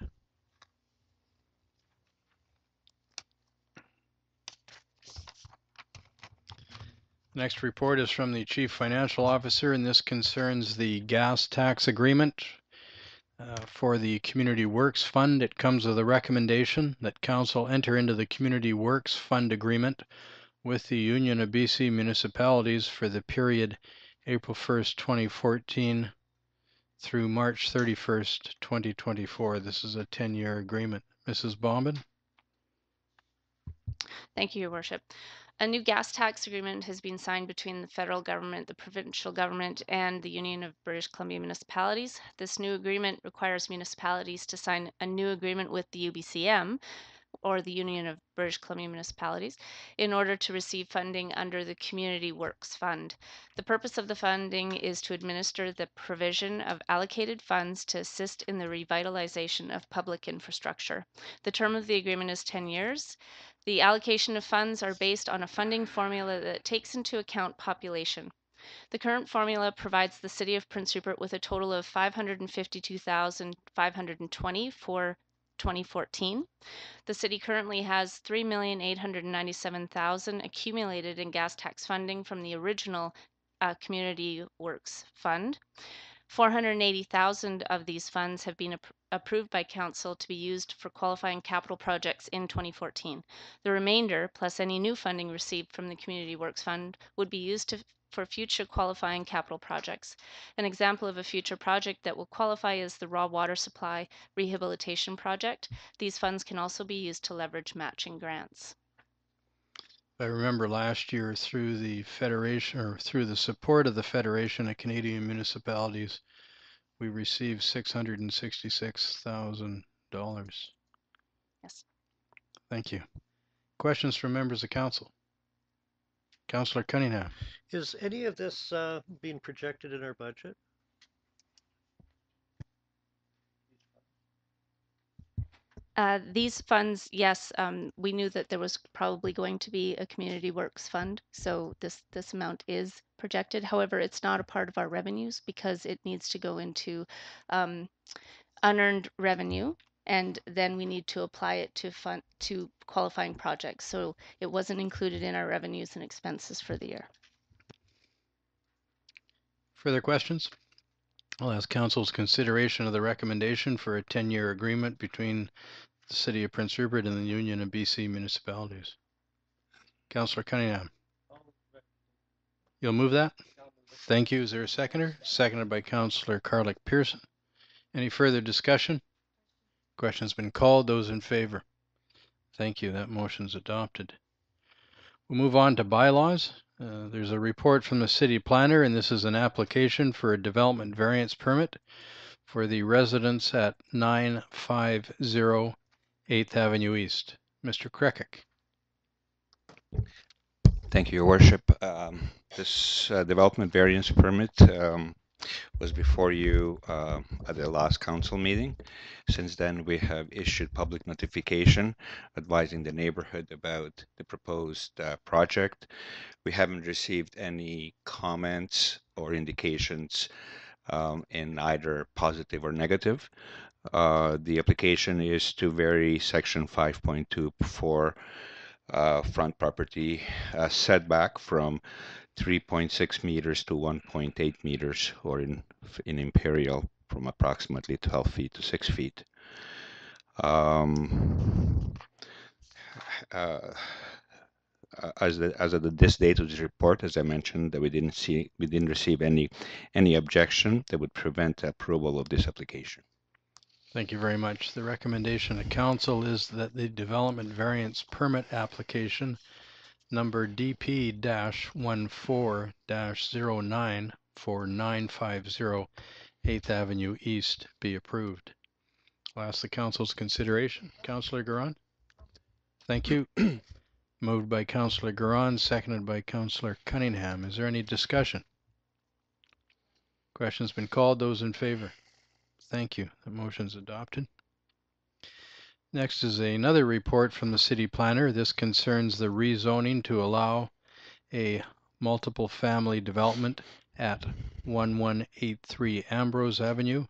Next report is from the Chief Financial Officer, and this concerns the gas tax agreement for the Community Works Fund. It comes with a recommendation that Council enter into the Community Works Fund agreement with the Union of BC Municipalities for the period April 1st, 2014 through March 31st, 2024. This is a 10-year agreement. Mrs. Bombin? Thank you, Your Worship. A new gas tax agreement has been signed between the federal government, the provincial government, and the Union of British Columbia Municipalities. This new agreement requires municipalities to sign a new agreement with the UBCM, or the Union of British Columbia Municipalities, in order to receive funding under the Community Works Fund. The purpose of the funding is to administer the provision of allocated funds to assist in the revitalization of public infrastructure. The term of the agreement is 10 years. The allocation of funds are based on a funding formula that takes into account population. The current formula provides the City of Prince Rupert with a total of $552,520 for 2014. The city currently has $3,897,000 accumulated in gas tax funding from the original Community Works Fund. $480,000 of these funds have been approved by Council to be used for qualifying capital projects in 2014. The remainder, plus any new funding received from the Community Works Fund, would be used for future qualifying capital projects. An example of a future project that will qualify is the raw water supply rehabilitation project. These funds can also be used to leverage matching grants. I remember last year through the Federation, or through the support of the Federation of Canadian Municipalities, we received $666,000. Yes. Thank you. Questions from members of council? Councillor Cunningham. Is any of this being projected in our budget? These funds, yes, we knew that there was probably going to be a Community Works Fund, so this amount is projected. However, it's not a part of our revenues because it needs to go into unearned revenue, and then we need to apply it to qualifying projects. So it wasn't included in our revenues and expenses for the year. Further questions? I'll ask Council's consideration of the recommendation for a 10-year agreement between the City of Prince Rupert and the Union of BC Municipalities. Councillor Cunningham. You'll move that? Thank you. Is there a seconder? Seconded by Councillor Carlick Pearson. Any further discussion? Question's been called. Those in favor? Thank you. That motion's adopted. We'll move on to bylaws. There's a report from the city planner, and this is an application for a development variance permit for the residence at 950 8th Avenue East. Mr. Krekic. Thank you, Your Worship. This development variance permit was before you at the last council meeting. Since then, we have issued public notification advising the neighborhood about the proposed project. We haven't received any comments or indications in either positive or negative. The application is to vary section 5.2 for front property setback from 3.6 meters to 1.8 meters, or in imperial from approximately 12 feet to 6 feet. As of this date of this report, as I mentioned, that we didn't receive any objection that would prevent approval of this application. Thank you very much. The recommendation of council is that the development variance permit application number DP-14-09 for 950 8th Avenue East be approved. I'll ask the council's consideration. Councillor Garon? Thank you. Moved by Councillor Garon, seconded by Councillor Cunningham. Is there any discussion? Question's been called. Those in favor? Thank you. The motion's adopted. Next is another report from the city planner. This concerns the rezoning to allow a multiple family development at 1183 Ambrose Avenue.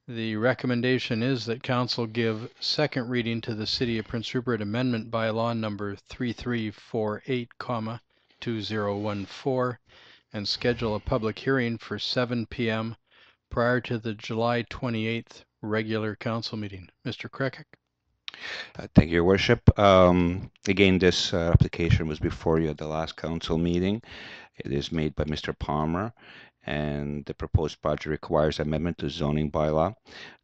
The recommendation is that council give second reading to the City of Prince Rupert Amendment Bylaw number 3348, 2014, and schedule a public hearing for 7 p.m. prior to the July 28th regular council meeting. Mr. Krekic? Thank you, Your Worship. Again, this application was before you at the last council meeting. It is made by Mr. Palmer, and the proposed project requires amendment to zoning bylaw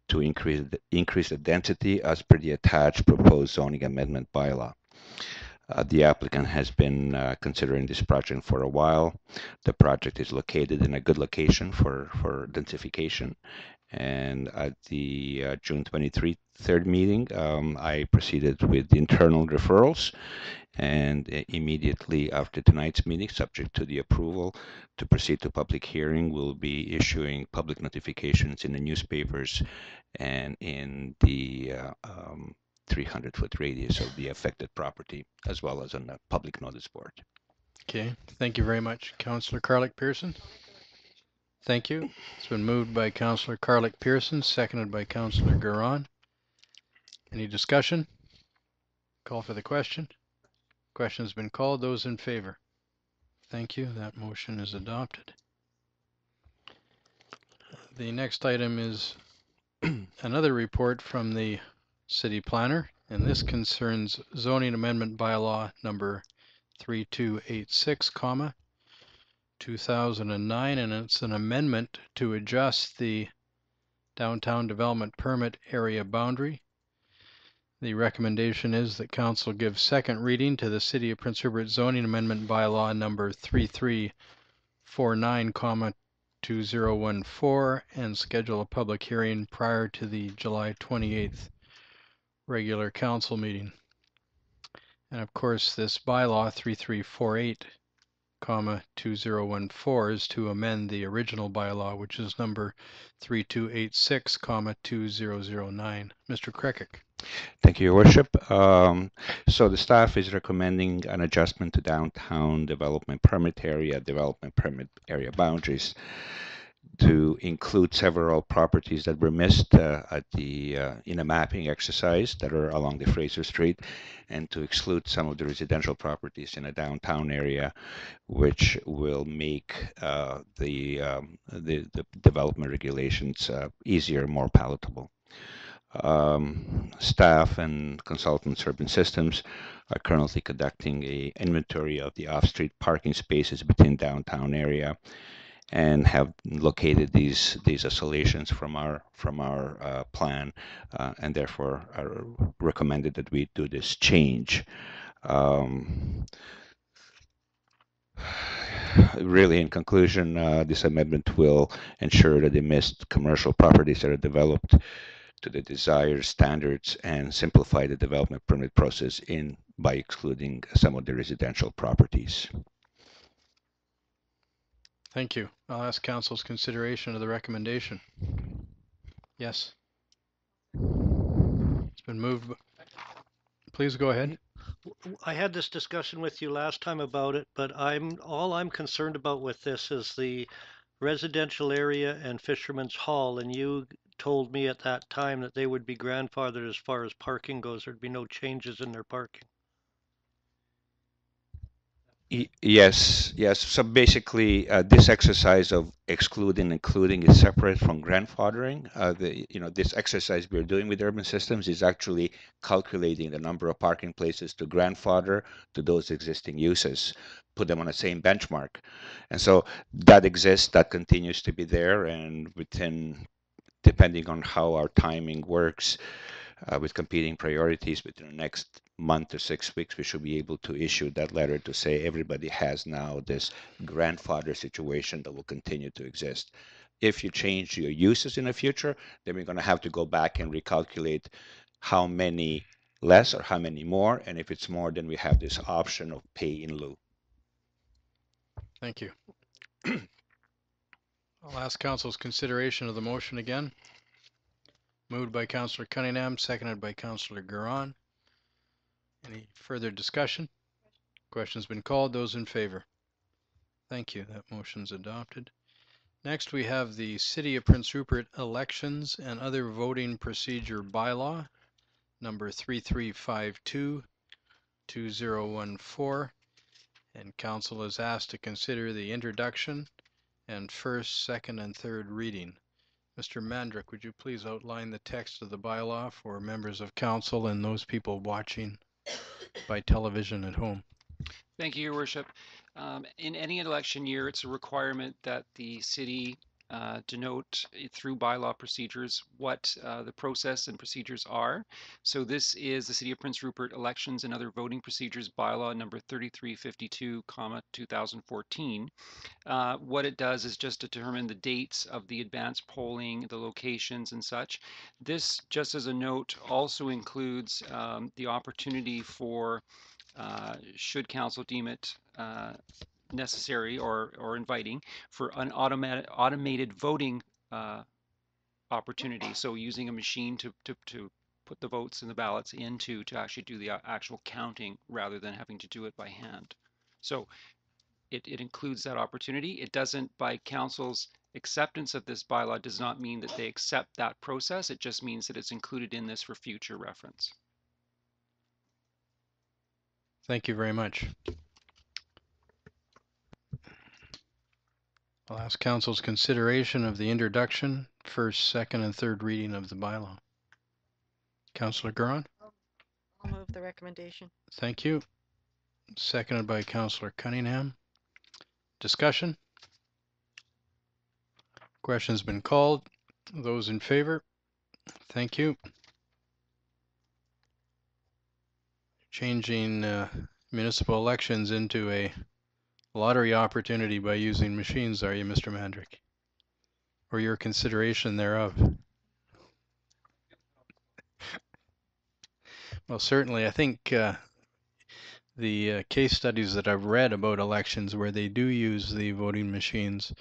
to increase the density as per the attached proposed zoning amendment bylaw. The applicant has been considering this project for a while. The project is located in a good location for densification. And at the June 23rd meeting, I proceeded with the internal referrals, and immediately after tonight's meeting, subject to the approval to proceed to public hearing, we'll be issuing public notifications in the newspapers and in the 300-foot radius of the affected property, as well as on the public notice board. Okay, thank you very much. Councillor Carlick Pearson? Thank you. It's been moved by Councillor Carlick Pearson, seconded by Councillor Garon. Any discussion? Call for the question. Question has been called. Those in favor? Thank you. That motion is adopted. The next item is another report from the city planner, and this concerns zoning amendment bylaw number 3286, 2009, and it's an amendment to adjust the downtown development permit area boundary. The recommendation is that council give second reading to the City of Prince Rupert zoning amendment bylaw number 3349, 2014, and schedule a public hearing prior to the July 28th regular council meeting. And of course, this bylaw 3348, 2014 is to amend the original bylaw, which is number 3286, 2009. Mr. Krekic? Thank you, Your Worship. So the staff is recommending an adjustment to downtown development permit area boundaries to include several properties that were missed at the in a mapping exercise that are along the Fraser Street, and to exclude some of the residential properties in a downtown area, which will make the development regulations easier, more palatable. Staff and consultants Urban Systems are currently conducting an inventory of the off-street parking spaces within downtown area, and have located these oscillations from our plan, and therefore are recommended that we do this change. Really, in conclusion, this amendment will ensure that the missed commercial properties that are developed to the desired standards and simplify the development permit process by excluding some of the residential properties. Thank you. I'll ask council's consideration of the recommendation. Yes. It's been moved. Please go ahead. I had this discussion with you last time about it, but all I'm concerned about with this is the residential area and Fisherman's Hall, and you told me at that time that they would be grandfathered as far as parking goes. There'd be no changes in their parking. Yes. So basically, this exercise of excluding, including is separate from grandfathering. This exercise we're doing with Urban Systems is actually calculating the number of parking places to grandfather to those existing uses, put them on the same benchmark. And so that exists, that continues to be there, and depending on how our timing works with competing priorities within the next month or 6 weeks, we should be able to issue that letter to say everybody has now this grandfather situation that will continue to exist. If you change your uses in the future, then we're going to have to go back and recalculate how many less or how many more, and if it's more, then we have this option of pay in lieu. Thank you. I'll ask council's consideration of the motion again. Moved by Councillor Cunningham, seconded by Councillor Garon. Any further discussion? Question's been called. Those in favor? Thank you. That motion's adopted. Next, we have the City of Prince Rupert elections and other voting procedure bylaw, number 3352, 2014. And council is asked to consider the introduction and first, second, and third reading. Mr. Mandrick, would you please outline the text of the bylaw for members of council and those people watching by television at home? Thank you, Your Worship. In any election year, it's a requirement that the city denote through bylaw procedures what the process and procedures are. So this is the City of Prince Rupert Elections and Other Voting Procedures Bylaw number 3352, 2014. What it does is just determine the dates of the advanced polling, the locations and such. This, just as a note, also includes the opportunity for should council deem it necessary or inviting for an automated voting opportunity. So using a machine to put the votes and the ballots into to actually do the actual counting rather than having to do it by hand. So it includes that opportunity. It doesn't, by council's acceptance of this bylaw, does not mean that they accept that process. It just means that it's included in this for future reference. Thank you very much. I'll ask council's consideration of the introduction, first, second, and third reading of the bylaw. Councillor Guron? I'll move the recommendation. Thank you. Seconded by Councillor Cunningham. Discussion? Question's been called. Those in favor? Thank you. Changing municipal elections into a lottery opportunity by using machines, are you, Mr. Mandrick? Or your consideration thereof? Well, certainly, I think the case studies that I've read about elections where they do use the voting machines,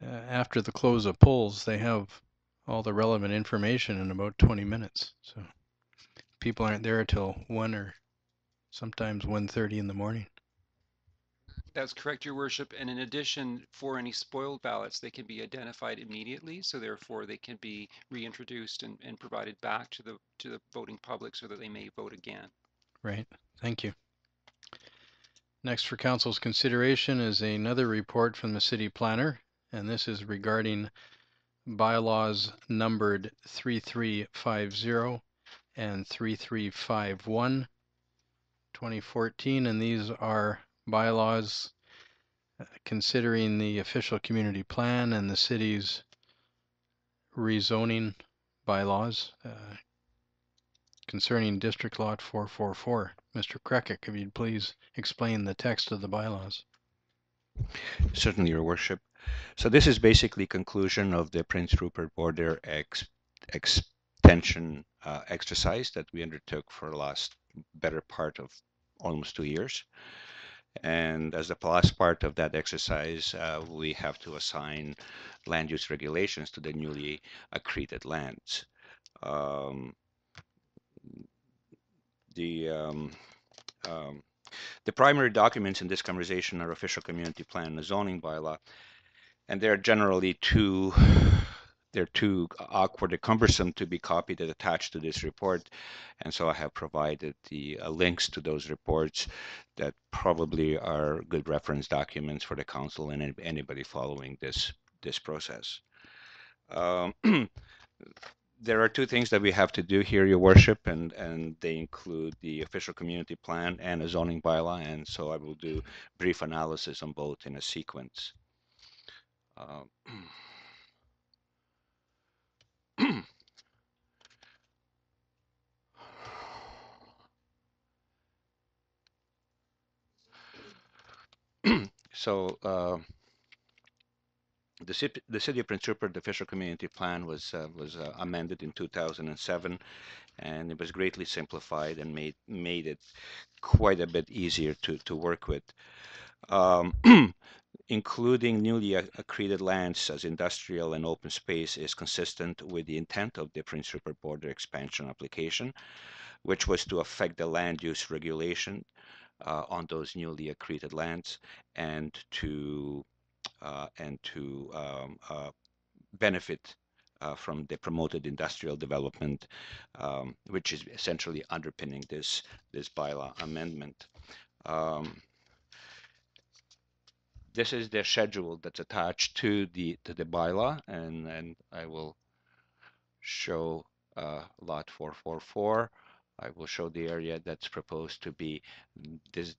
after the close of polls, they have all the relevant information in about 20 minutes. So people aren't there till 1 or sometimes 1:30 in the morning. That's correct, Your Worship. And in addition, for any spoiled ballots, they can be identified immediately. So therefore, they can be reintroduced and provided back to the voting public so that they may vote again. Right. Thank you. Next for council's consideration is another report from the city planner, and this is regarding bylaws numbered 3350 and 3351 2014, and these are bylaws considering the official community plan and the city's rezoning bylaws concerning District Lot 444. Mr. Krekic, if you'd please explain the text of the bylaws. Certainly, Your Worship. So this is basically conclusion of the Prince Rupert border extension exercise that we undertook for the last better part of almost 2 years. And as the last part of that exercise, we have to assign land use regulations to the newly accreted lands. The primary documents in this conversation are official community plan and the zoning bylaw, and they're generally too awkward and cumbersome to be copied and attached to this report. And so I have provided the links to those reports that probably are good reference documents for the council and anybody following this process. There are two things that we have to do here, Your Worship, and they include the official community plan and a zoning bylaw, and so I will do brief analysis on both in a sequence. So the City of Prince Rupert official community plan was amended in 2007, and it was greatly simplified and made it quite a bit easier to work with. Including newly accreted lands as industrial and open space is consistent with the intent of the Prince Rupert border expansion application, which was to affect the land use regulation on those newly accreted lands and to benefit from the promoted industrial development, which is essentially underpinning this bylaw amendment. This is the schedule that's attached to the bylaw, and I will show lot 444. I will show the area that's proposed to be this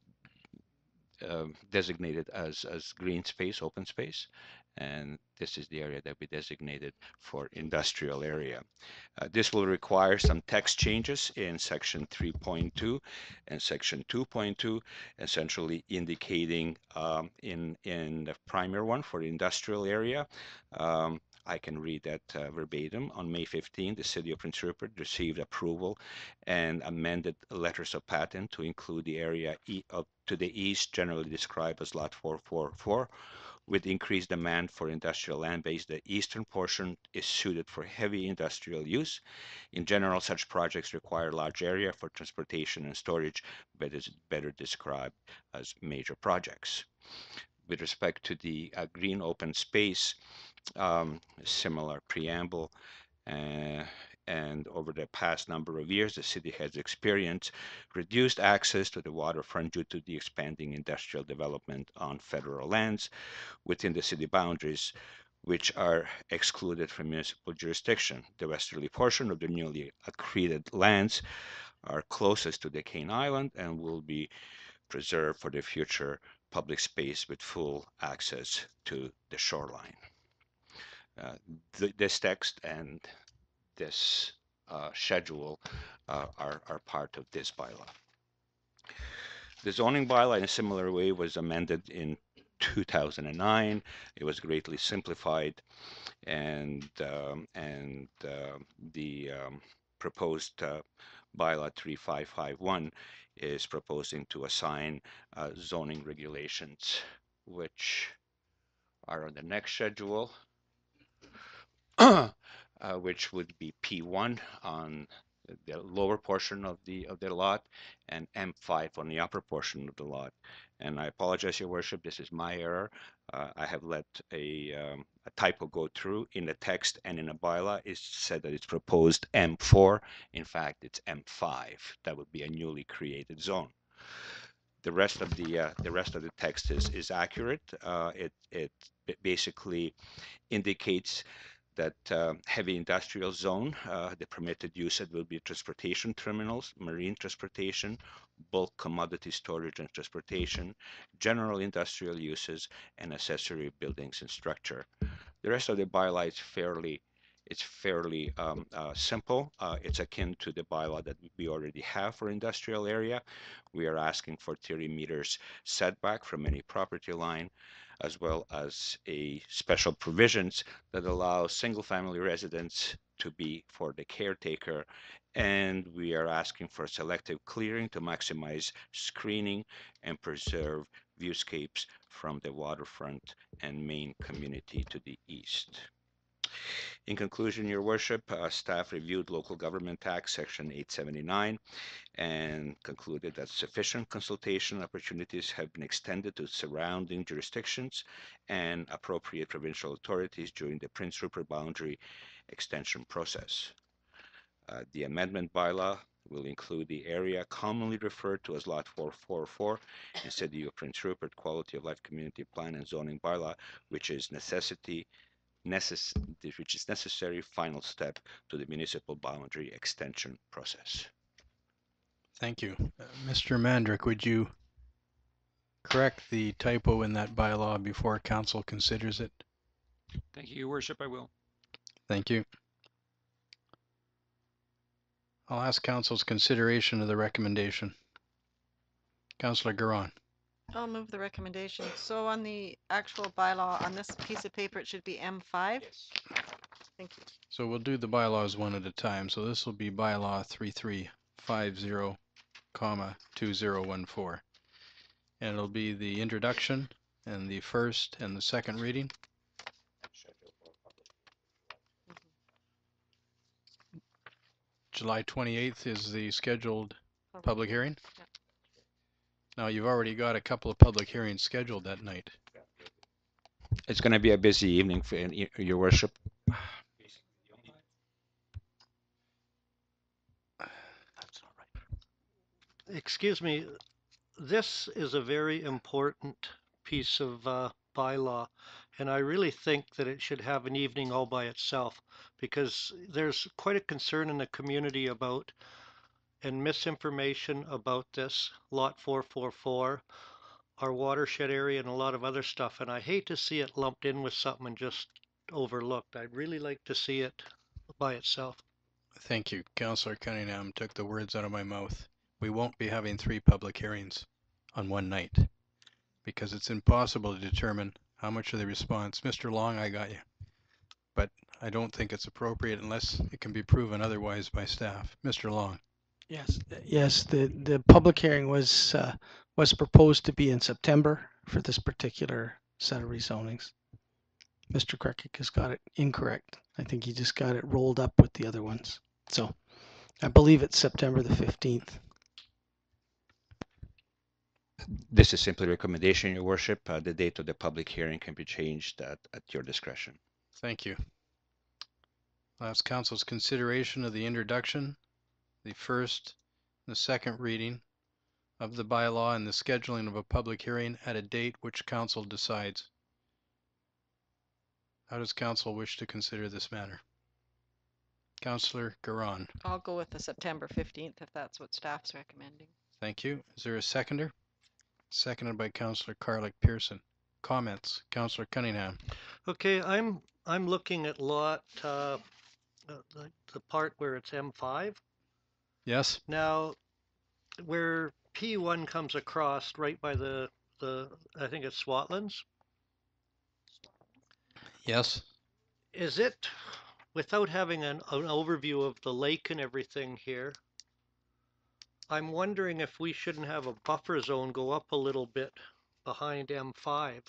designated as green space, open space, and this is the area that we designated for industrial area. This will require some text changes in section 3.2 and section 2.2, essentially indicating in the primary one for the industrial area. I can read that verbatim. On May 15, the City of Prince Rupert received approval and amended letters of patent to include the area to the east, generally described as Lot 444. With increased demand for industrial land base, the eastern portion is suited for heavy industrial use. In general, such projects require large area for transportation and storage, but is better described as major projects. With respect to the green open space, similar preamble, and over the past number of years, the city has experienced reduced access to the waterfront due to the expanding industrial development on federal lands within the city boundaries, which are excluded from municipal jurisdiction. The westerly portion of the newly accreted lands are closest to the Cane Island and will be preserved for the future public space with full access to the shoreline. This text and this schedule are part of this bylaw. The zoning bylaw in a similar way was amended in 2009. It was greatly simplified, and the proposed bylaw 3551 is proposing to assign zoning regulations, which are on the next schedule, which would be P1 on the lower portion of the lot and M5 on the upper portion of the lot. And I apologize, Your Worship, this is my error. I have let a typo go through in the text, and in the bylaw it said that it's proposed M4. In fact, it's M5. That would be a newly created zone. The rest of the text is accurate. It basically indicates that heavy industrial zone, the permitted use will be transportation terminals, marine transportation, bulk commodity storage and transportation, general industrial uses, and accessory buildings and structure. The rest of the bylaw is fairly simple. It's akin to the bylaw that we already have for industrial area. We are asking for 30 meters setback from any property line, as well as a special provisions that allow single-family residents to be for the caretaker. And we are asking for selective clearing to maximize screening and preserve viewscapes from the waterfront and main community to the east. In conclusion, Your Worship, staff reviewed Local Government Act Section 879 and concluded that sufficient consultation opportunities have been extended to surrounding jurisdictions and appropriate provincial authorities during the Prince Rupert boundary extension process. The amendment bylaw will include the area commonly referred to as Lot 444 in City of Prince Rupert Quality of Life Community Plan and Zoning Bylaw, which is necessary final step to the municipal boundary extension process. Thank you. Mr. Mandrick, would you correct the typo in that bylaw before council considers it? Thank you, Your Worship, I will. Thank you. I'll ask council's consideration of the recommendation. Councillor Garon. I'll move the recommendation. So on the actual bylaw, on this piece of paper, it should be M5. Yes. Thank you. So we'll do the bylaws one at a time. So this will be bylaw 3350, 2014. And it'll be the introduction and the first and the second reading. July 28th is the scheduled public hearing. Yeah. Now you've already got a couple of public hearings scheduled that night. It's going to be a busy evening for Your Worship. Excuse me, this is a very important piece of bylaw, and I really think that it should have an evening all by itself, because there's quite a concern in the community about and misinformation about this lot 444, our watershed area, and a lot of other stuff, and I hate to see it lumped in with something and just overlooked. I'd really like to see it by itself. Thank you. Councillor Cunningham took the words out of my mouth. We won't be having 3 public hearings on one night because it's impossible to determine how much of the response. Mr. Long, I got you. But I don't think it's appropriate unless it can be proven otherwise by staff. Mr. Long. Yes. The public hearing was proposed to be in September for this particular set of rezonings. Mr. Krekic has got it incorrect. I think he just got it rolled up with the other ones. So I believe it's September the 15th. This is simply a recommendation, Your Worship. The date of the public hearing can be changed at your discretion. Thank you. Last council's consideration of the introduction, the first and the second reading of the bylaw and the scheduling of a public hearing at a date which council decides. How does council wish to consider this matter? Councillor Garon. I'll go with the September 15th if that's what staff's recommending. Thank you. Is there a seconder? Seconded by Councillor Carlick Pearson. Comments? Councillor Cunningham. Okay, I'm looking at lot the part where it's M5. Yes. Now, where P1 comes across right by the I think it's Swatlands. Yes. Is it, without having an overview of the lake and everything here, I'm wondering if we shouldn't have a buffer zone go up a little bit behind M5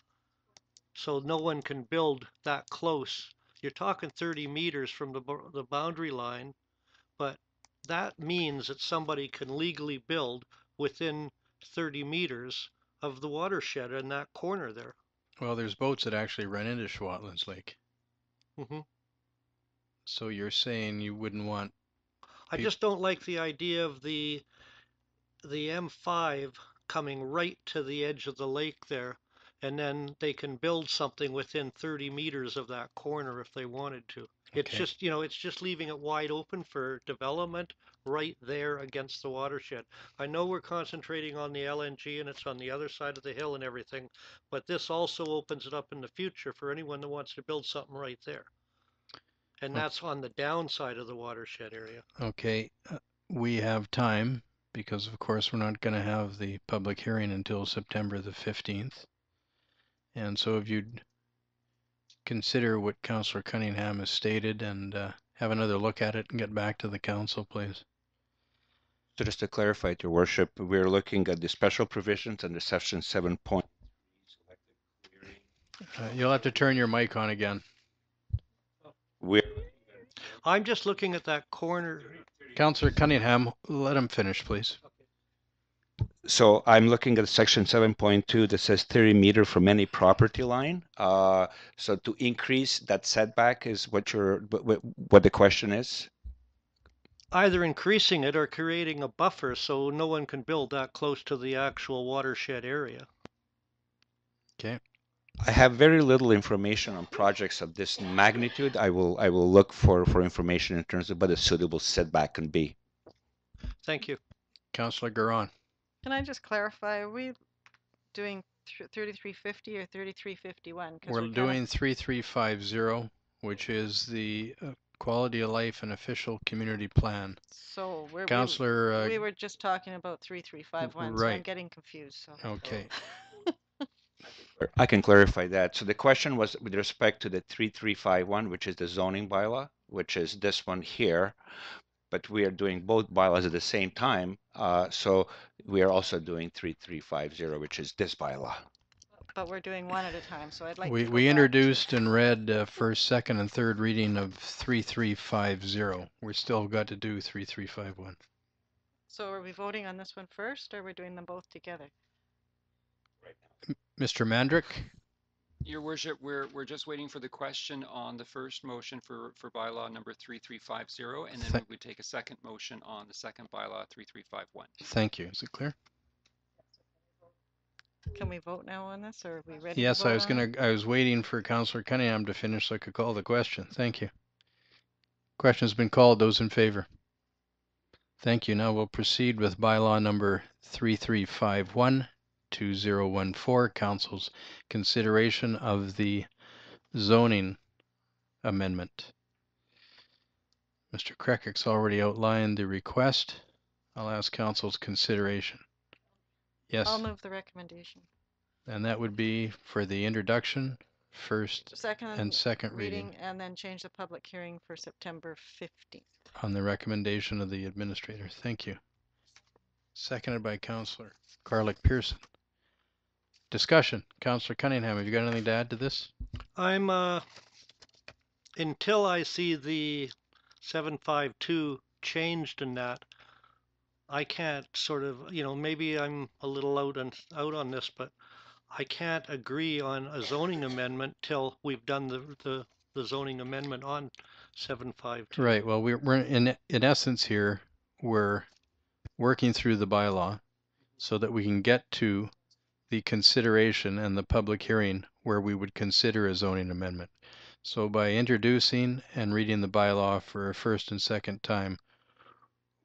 so no one can build that close. You're talking 30 meters from the boundary line, but that means that somebody can legally build within 30 meters of the watershed in that corner there. Well, there's boats that actually run into Swatlands Lake. Mm-hmm. So you're saying you wouldn't want... I just don't like the idea of the M5 coming right to the edge of the lake there, and then they can build something within 30 meters of that corner if they wanted to. It's Okay. just, it's just leaving it wide open for development right there against the watershed. I know we're concentrating on the LNG and it's on the other side of the hill and everything, but this also opens it up in the future for anyone that wants to build something right there. And that's on the downside of the watershed area. Okay. We have time because, of course, we're not going to have the public hearing until September the 15th. And so if you'd consider what Councillor Cunningham has stated and have another look at it and get back to the council, please. So just to clarify, Your Worship, we're looking at the special provisions under section 7. You'll have to turn your mic on again. I'm just looking at that corner. Councillor Cunningham, let him finish, please. So I'm looking at section 7.2 that says 30 meter from any property line. So to increase that setback is what the question is. Either increasing it or creating a buffer so no one can build that close to the actual watershed area. Okay. I have very little information on projects of this magnitude. I will look for information in terms of what a suitable setback can be. Thank you. Councillor Garon. Can I just clarify, are we doing 3350 or 3351? We're doing 3350, which is the Quality of Life and Official Community Plan. So Councillor, we were just talking about 3351, so right. I'm getting confused. So. Okay. I can clarify that. So the question was with respect to the 3351, which is the zoning bylaw, which is this one here, but we are doing both bylaws at the same time. So we are also doing 3350, which is this bylaw. But we're doing one at a time, so I'd like we to we introduced and read first, second, and third reading of 3350. We still got to do 3351. So are we voting on this one first, or are we doing them both together? Mr. Mandrick? Your Worship, we're just waiting for the question on the first motion for bylaw number 3350, and then we would take a second motion on the second bylaw 3351. Thank you. Is it clear? Can we vote now on this, or are we ready to Yes, vote on it? I was waiting for Councillor Cunningham to finish so I could call the question. Thank you. Question's been called. Those in favor? Thank you. Now we'll proceed with bylaw number 3351-2014, Council's consideration of the zoning amendment. Mr. Krekick's already outlined the request. I'll ask Council's consideration. Yes, I'll move the recommendation. and that would be for the introduction, first and Second second reading reading, and then change the public hearing for September 15th. on the recommendation of the administrator. Thank you. Seconded by Councillor Garlick Pearson. Discussion. Councillor Cunningham, have you got anything to add to this? I'm until I see the 752 changed in that, I can't sort of, maybe I'm a little out on this, but I can't agree on a zoning amendment till we've done the zoning amendment on 752. Right. Well, we're in essence here, we're working through the bylaw so that we can get to the consideration and the public hearing where we would consider a zoning amendment. So by introducing and reading the bylaw for a first and second time,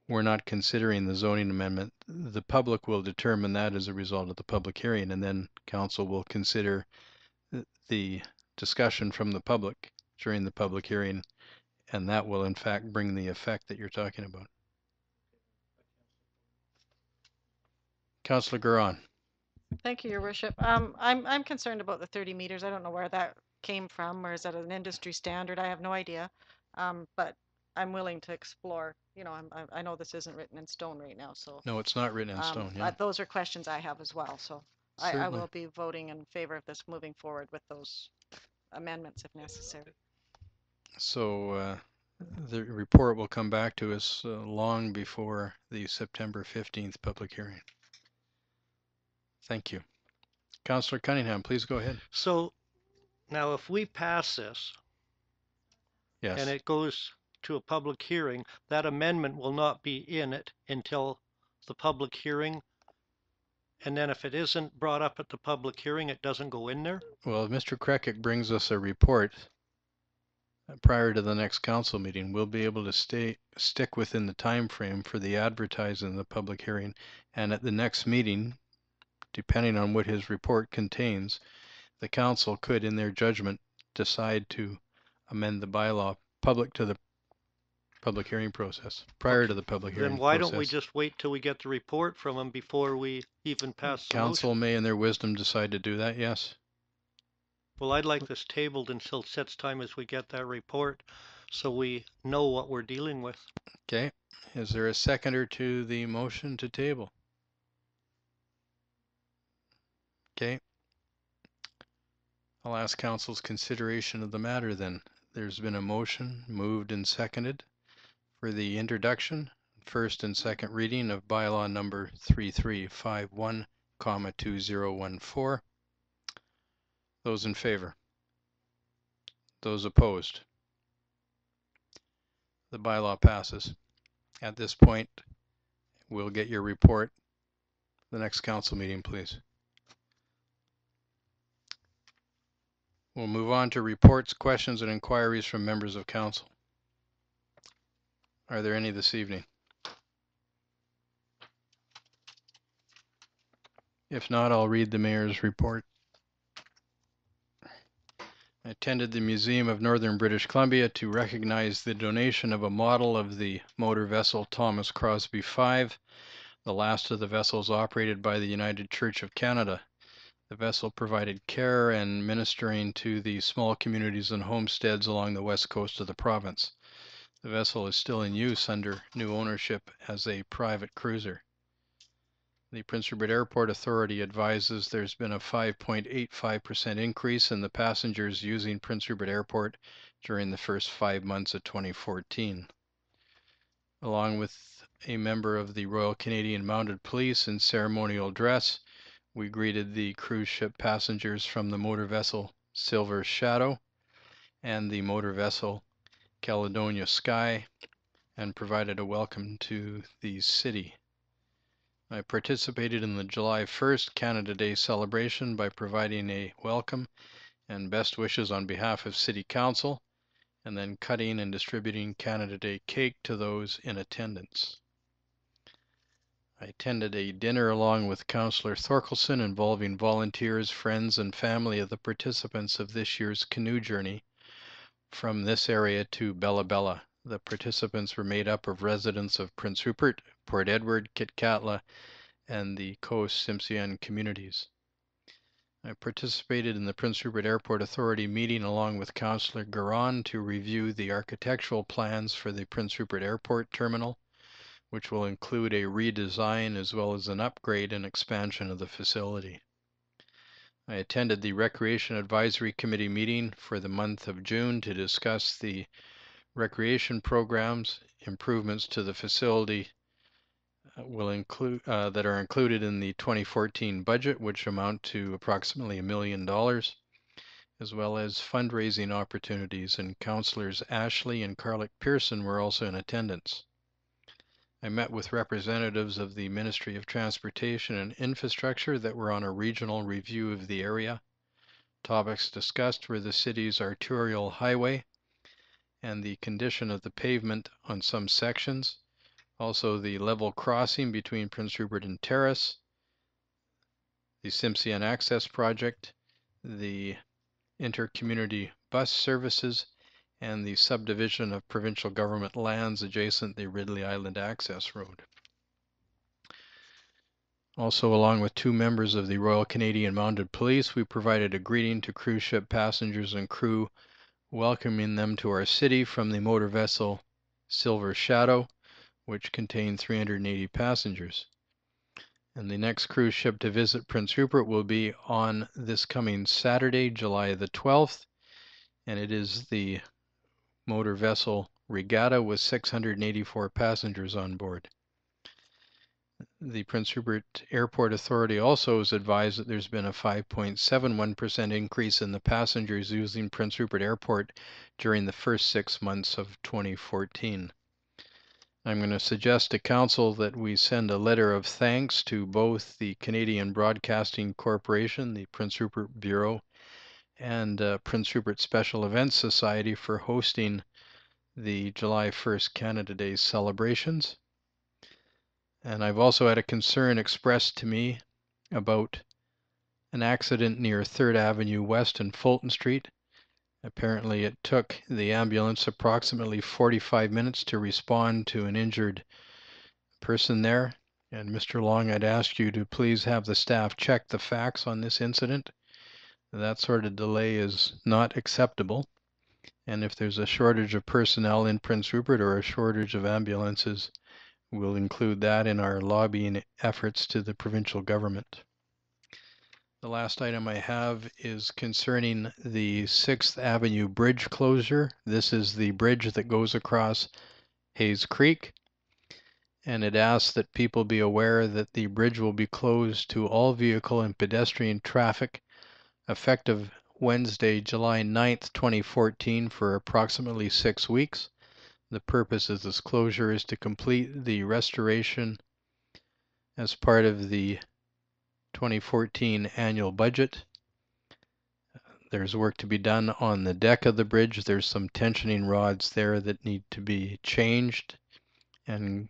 we're not considering the zoning amendment. The public will determine that as a result of the public hearing, and then council will consider the discussion from the public during the public hearing, and that will in fact bring the effect that you're talking about. Councillor Guerin. Thank you, Your Worship. I'm concerned about the 30 meters. I don't know where that came from, or is that an industry standard? I have no idea. But I'm willing to explore. I know this isn't written in stone right now, so No, it's not written in stone. Yeah. those are questions I have as well. So I Certainly. will be voting in favor of this moving forward with those amendments if necessary. So the report will come back to us long before the September 15th public hearing. Thank you. Councillor Cunningham, please go ahead. So now if we pass this Yes. and it goes to a public hearing, that amendment will not be in it until the public hearing. And then if it isn't brought up at the public hearing, it doesn't go in there? Well, if Mr. Krekick brings us a report prior to the next council meeting, we'll be able to stick within the time frame for the advertising and the public hearing. And at the next meeting, depending on what his report contains, the council could, in their judgment, decide to amend the bylaw public to the public hearing process, prior to the public hearing Then why process. don't we just wait till we get the report from them before we even pass the motion? Council may, in their wisdom, decide to do that, yes. Well, I'd like this tabled until such time as we get that report, so we know what we're dealing with. Okay. Is there a seconder to the motion to table? Okay. I'll ask council's consideration of the matter then. There's been a motion moved and seconded for the introduction, first and second reading of bylaw number 3351-2014. Those in favor? Those opposed? The bylaw passes. At this point, we'll get your report. The next council meeting, please. We'll move on to reports, questions, and inquiries from members of council. Are there any this evening? If not, I'll read the mayor's report. I attended the Museum of Northern British Columbia to recognize the donation of a model of the motor vessel Thomas Crosby 5, the last of the vessels operated by the United Church of Canada. The vessel provided care and ministering to the small communities and homesteads along the west coast of the province. The vessel is still in use under new ownership as a private cruiser. The Prince Rupert Airport Authority advises there's been a 5.85% increase in the passengers using Prince Rupert Airport during the first 5 months of 2014. Along with a member of the Royal Canadian Mounted Police in ceremonial dress, we greeted the cruise ship passengers from the motor vessel Silver Shadow and the motor vessel Caledonia Sky and provided a welcome to the city. I participated in the July 1st Canada Day celebration by providing a welcome and best wishes on behalf of City Council, and then cutting and distributing Canada Day cake to those in attendance. I attended a dinner along with Councillor Thorkelson involving volunteers, friends, and family of the participants of this year's canoe journey from this area to Bella Bella. The participants were made up of residents of Prince Rupert, Port Edward, Kitkatla, and the Coast-Simpsian communities. I participated in the Prince Rupert Airport Authority meeting along with Councillor Garon to review the architectural plans for the Prince Rupert Airport Terminal, which will include a redesign as well as an upgrade and expansion of the facility. I attended the Recreation Advisory Committee meeting for the month of June to discuss the recreation programs, improvements to the facility that are included in the 2014 budget, which amount to approximately $1 million, as well as fundraising opportunities, and Councillors Ashley and Carlick Pearson were also in attendance. I met with representatives of the Ministry of Transportation and Infrastructure that were on a regional review of the area. Topics discussed were the city's arterial highway and the condition of the pavement on some sections, also the level crossing between Prince Rupert and Terrace, the Simpsian Access Project, the intercommunity bus services, and the subdivision of provincial government lands adjacent the Ridley Island Access Road. Also, along with 2 members of the Royal Canadian Mounted Police, we provided a greeting to cruise ship passengers and crew, welcoming them to our city from the motor vessel Silver Shadow, which contained 380 passengers. And the next cruise ship to visit Prince Rupert will be on this coming Saturday, July the 12th, and it is the motor vessel Regatta with 684 passengers on board. The Prince Rupert Airport Authority also has advised that there's been a 5.71% increase in the passengers using Prince Rupert Airport during the first 6 months of 2014. I'm going to suggest to Council that we send a letter of thanks to both the Canadian Broadcasting Corporation, the Prince Rupert Bureau, and Prince Rupert Special Events Society for hosting the July 1st Canada Day celebrations. And I've also had a concern expressed to me about an accident near 3rd Avenue West and Fulton Street. Apparently it took the ambulance approximately 45 minutes to respond to an injured person there. And Mr. Long, I'd ask you to please have the staff check the facts on this incident. That sort of delay is not acceptable. And if there's a shortage of personnel in Prince Rupert or a shortage of ambulances, we'll include that in our lobbying efforts to the provincial government. The last item I have is concerning the 6th Avenue Bridge closure. This is the bridge that goes across Hayes Creek, and it asks that people be aware that the bridge will be closed to all vehicle and pedestrian traffic effective Wednesday, July 9th, 2014 for approximately 6 weeks. The purpose of this closure is to complete the restoration as part of the 2014 annual budget. There's work to be done on the deck of the bridge. There's some tensioning rods there that need to be changed, and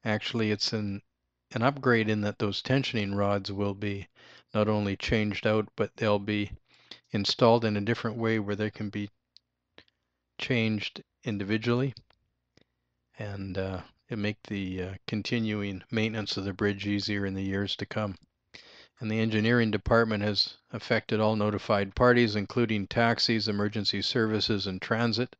actually it's an upgrade in that those tensioning rods will be not only changed out, but they'll be installed in a different way where they can be changed individually, and it make the continuing maintenance of the bridge easier in the years to come. And the engineering department has affected all notified parties, including taxis, emergency services, and transit.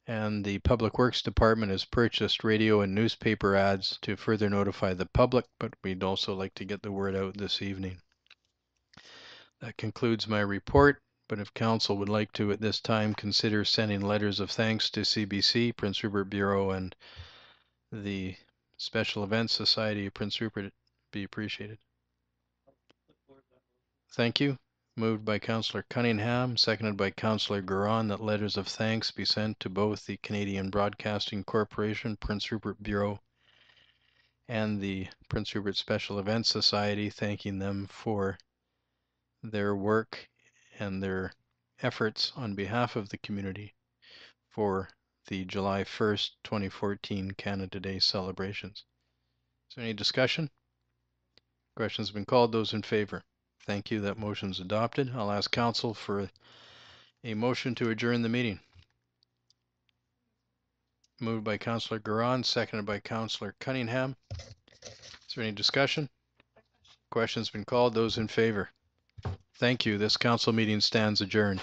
And the Public Works Department has purchased radio and newspaper ads to further notify the public, but we'd also like to get the word out this evening. That concludes my report, but if Council would like to at this time consider sending letters of thanks to CBC, Prince Rupert Bureau, and the Special Events Society of Prince Rupert, it'd be appreciated. Thank you. Moved by Councillor Cunningham, seconded by Councillor Garon, that letters of thanks be sent to both the Canadian Broadcasting Corporation, Prince Rupert Bureau, and the Prince Rupert Special Events Society, thanking them for their work and their efforts on behalf of the community for the July 1st, 2014 Canada Day celebrations. Is there any discussion? Question's been called. Those in favor? Thank you. That motion's adopted. I'll ask council for a motion to adjourn the meeting. Moved by Councillor Garon, seconded by Councillor Cunningham. Is there any discussion? Question's been called. Those in favor? Thank you. This council meeting stands adjourned.